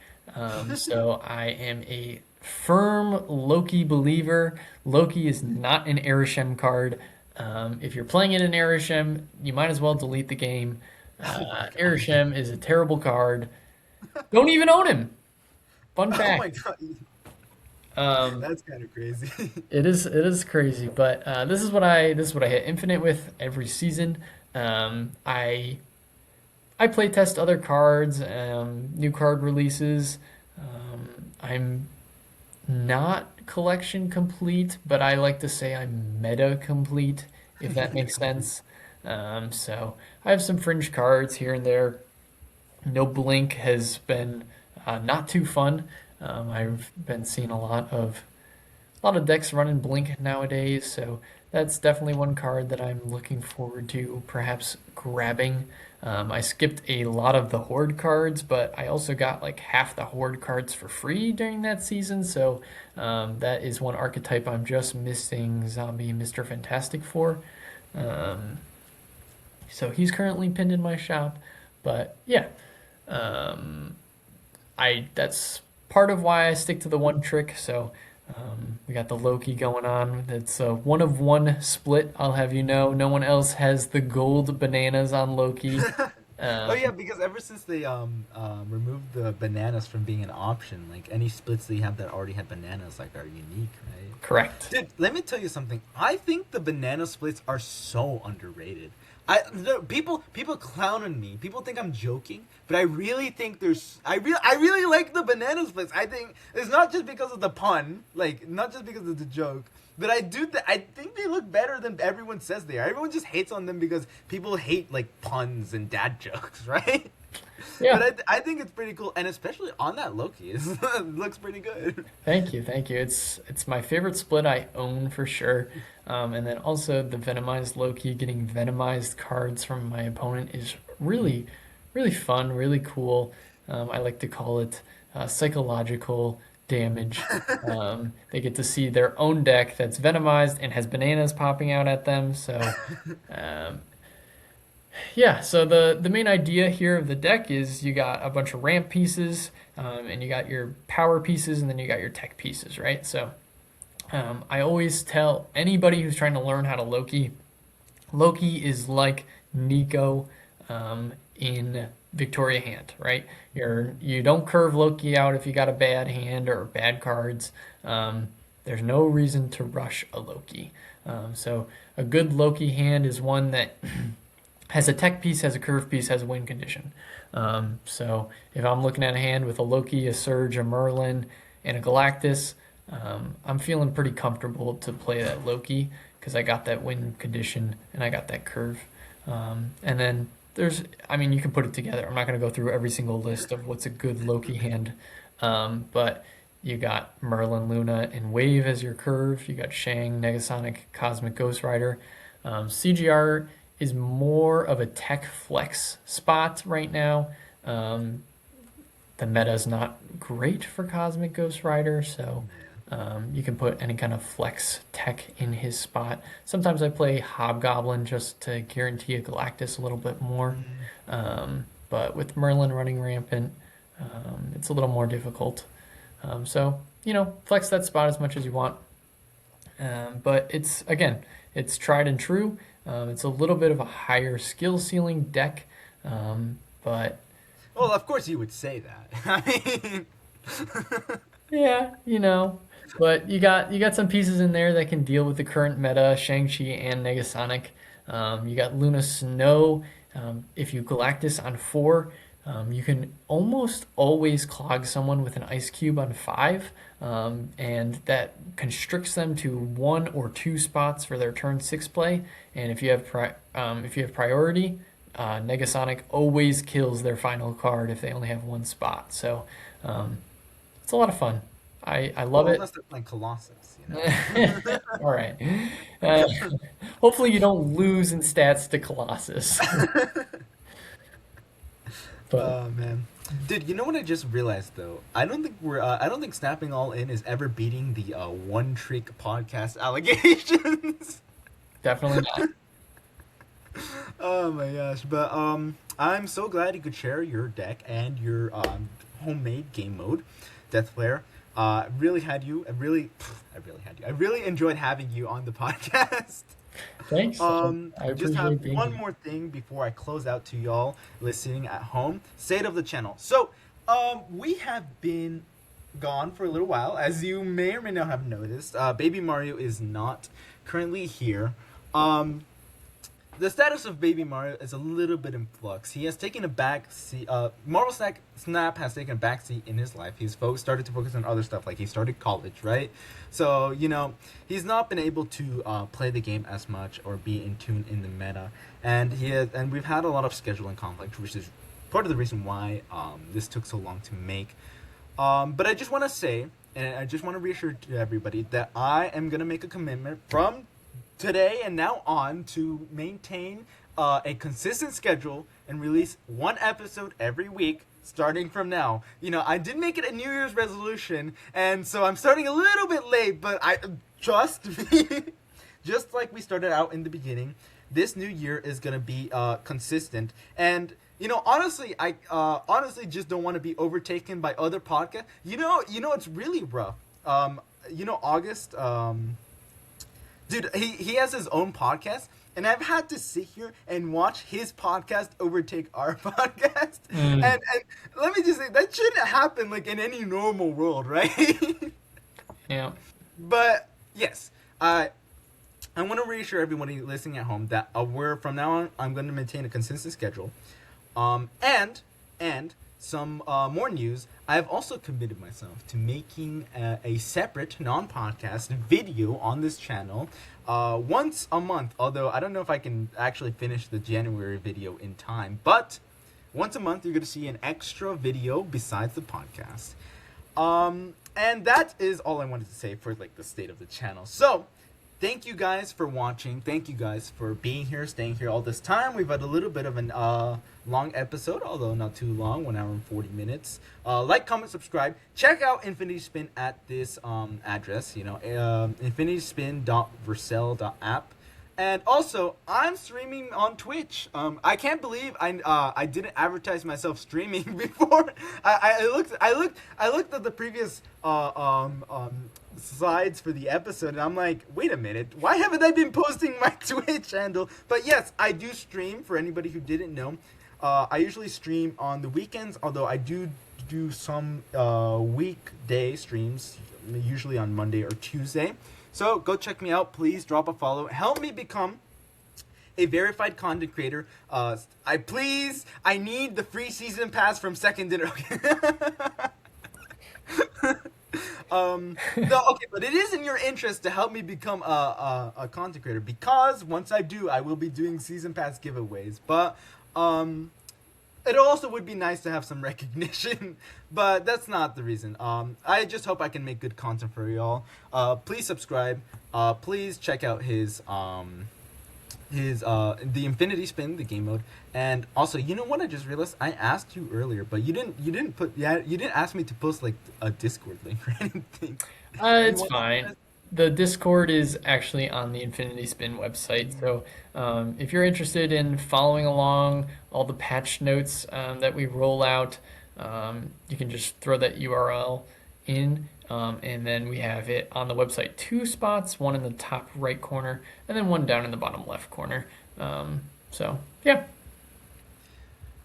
So I am a firm Loki believer. Loki is not an Arishem card. If you're playing it in Arishem, you might as well delete the game. Oh my god. Arishem is a terrible card. Don't even own him. Fun Oh my fact. god. Um, That's kind of crazy. it is crazy, but this is what I hit infinite with every season. I play test other cards, new card releases. I'm not collection complete, but I like to say I'm meta complete, if that makes sense. So I have some fringe cards here and there. No Blink has been not too fun. I've been seeing a lot of decks running Blink nowadays, so that's definitely one card that I'm looking forward to perhaps grabbing. I skipped a lot of the Horde cards, but I also got like half the Horde cards for free during that season, so that is one archetype I'm just missing Zombie Mr. Fantastic for. Um, so he's currently pinned in my shop, but yeah, um, I that's part of why I stick to the one trick. So we got the Loki going on. It's a one of one split. I'll have you know, no one else has the gold bananas on Loki. Oh yeah, Um, because ever since they removed the bananas from being an option, like any splits they have that already had bananas like are unique, right? Correct. Dude, let me tell you something. I think the banana splits are so underrated. People clown on me. People think I'm joking, but I really think I really like the banana splits. I think it's not just because of the pun, like not just because of the joke, But I think they look better than everyone says they are. Everyone just hates on them because people hate like puns and dad jokes, right? Yeah. But I think it's pretty cool, and especially on that Loki, it looks pretty good. Thank you, thank you. It's my favorite split I own for sure. And then also the Venomized Loki, getting Venomized cards from my opponent is really, really fun, really cool. I like to call it psychological damage. They get to see their own deck that's Venomized and has bananas popping out at them. So um, yeah, so the main idea here of the deck is you got a bunch of ramp pieces, and you got your power pieces, and then you got your tech pieces, right? So I always tell anybody who's trying to learn how to Loki, Loki is like Nico in Victoria Hand, right? You don't curve Loki out if you got a bad hand or bad cards. There's no reason to rush a Loki. So a good Loki hand is one that has a tech piece, has a curve piece, has a win condition. So if I'm looking at a hand with a Loki, a Surge, a Merlin, and a Galactus, I'm feeling pretty comfortable to play that Loki because I got that win condition and I got that curve. And then you can put it together. I'm not going to go through every single list of what's a good Loki hand, but you got Merlin, Luna, and Wave as your curve. You got Shang, Negasonic, Cosmic Ghost Rider. CGR is more of a tech flex spot right now. The meta is not great for Cosmic Ghost Rider, so you can put any kind of flex tech in his spot. Sometimes I play Hobgoblin just to guarantee a Galactus a little bit more. But with Merlin running rampant, it's a little more difficult. So, flex that spot as much as you want. But it's tried and true. It's a little bit of a higher skill ceiling deck, but Well, of course you would say that. I mean, yeah, but you got some pieces in there that can deal with the current meta, Shang-Chi and Negasonic. You got Luna Snow. If you Galactus on 4, you can almost always clog someone with an Ice Cube on 5, and that constricts them to 1 or 2 spots for their turn 6 play. And if you have priority, Negasonic always kills their final card if they only have 1 spot. So it's a lot of fun. I love it. Unless they're playing Colossus, All right. Hopefully you don't lose in stats to Colossus. But Oh man, dude, you know what I just realized though? I don't think Snapping All In is ever beating the one trick podcast allegations. definitely not. Oh my gosh, but I'm so glad you could share your deck and your homemade game mode, DeathFlayer. I really had you. I really had you. I really enjoyed having you on the podcast. Thanks. I Just appreciate have being one here. more thing before I close out to y'all listening at home. State of the channel. So, we have been gone for a little while, as you may or may not have noticed. Baby Mario is not currently here. The status of Baby Mario is a little bit in flux. He has taken a back seat. Marvel Snap has taken a back seat in his life. He's started to focus on other stuff, like he started college, right? So he's not been able to play the game as much or be in tune in the meta, and we've had a lot of scheduling conflict, which is part of the reason why this took so long to make. But I just want to say, and I just want to reassure to everybody that I am gonna make a commitment from today and now on to maintain a consistent schedule and release 1 episode every week starting from now. I did make it a New Year's resolution, and so I'm starting a little bit late, but I trust me. Just like we started out in the beginning, this new year is gonna be consistent. And honestly, I honestly just don't want to be overtaken by other podcasts. It's really rough. August. Dude, he has his own podcast, and I've had to sit here and watch his podcast overtake our podcast. And let me just say, that shouldn't happen like in any normal world, right? Yeah. But yes, I want to reassure everybody listening at home that from now on, I'm going to maintain a consistent schedule. And some more news, I have also committed myself to making a separate non-podcast video on this channel once a month. Although I don't know if I can actually finish the January video in time, but once a month you're going to see an extra video besides the podcast. And that is all I wanted to say for like the state of the channel. So thank you guys for watching. Thank you guys for being here, staying here all this time. We've had a little bit of an long episode, although not too long, 1 hour and 40 minutes. Like, comment, subscribe. Check out Infinity Spin at this address, infinityspin.vercel.app. And also, I'm streaming on Twitch. I can't believe I didn't advertise myself streaming before. I looked at the previous slides for the episode, and I'm like, wait a minute, why haven't I been posting my Twitch handle? But yes, I do stream. For anybody who didn't know, I usually stream on the weekends. Although I do some weekday streams, usually on Monday or Tuesday. So go check me out. Please drop a follow. Help me become a verified content creator. I need the free season pass from Second Dinner. No, okay, but it is in your interest to help me become a content creator, because once I do, I will be doing season pass giveaways. But it also would be nice to have some recognition, but that's not the reason. I just hope I can make good content for y'all. Please subscribe. Please check out his the Infinity Spin, the game mode. And also, you know what I just realized? I asked you earlier, but you didn't ask me to post like a Discord link or anything. It's fine. The Discord is actually on the Infinity Spin website, so if you're interested in following along all the patch notes that we roll out, you can just throw that URL in, and then we have it on the website 2 spots, one in the top right corner, and then one down in the bottom left corner. So, yeah.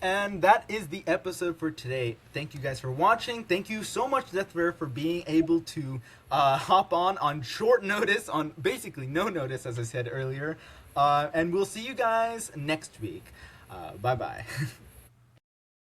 And that is the episode for today. Thank you guys for watching. Thank you so much, DeathFlayer, for being able to hop on short notice, on basically no notice, as I said earlier. And we'll see you guys next week. Bye-bye.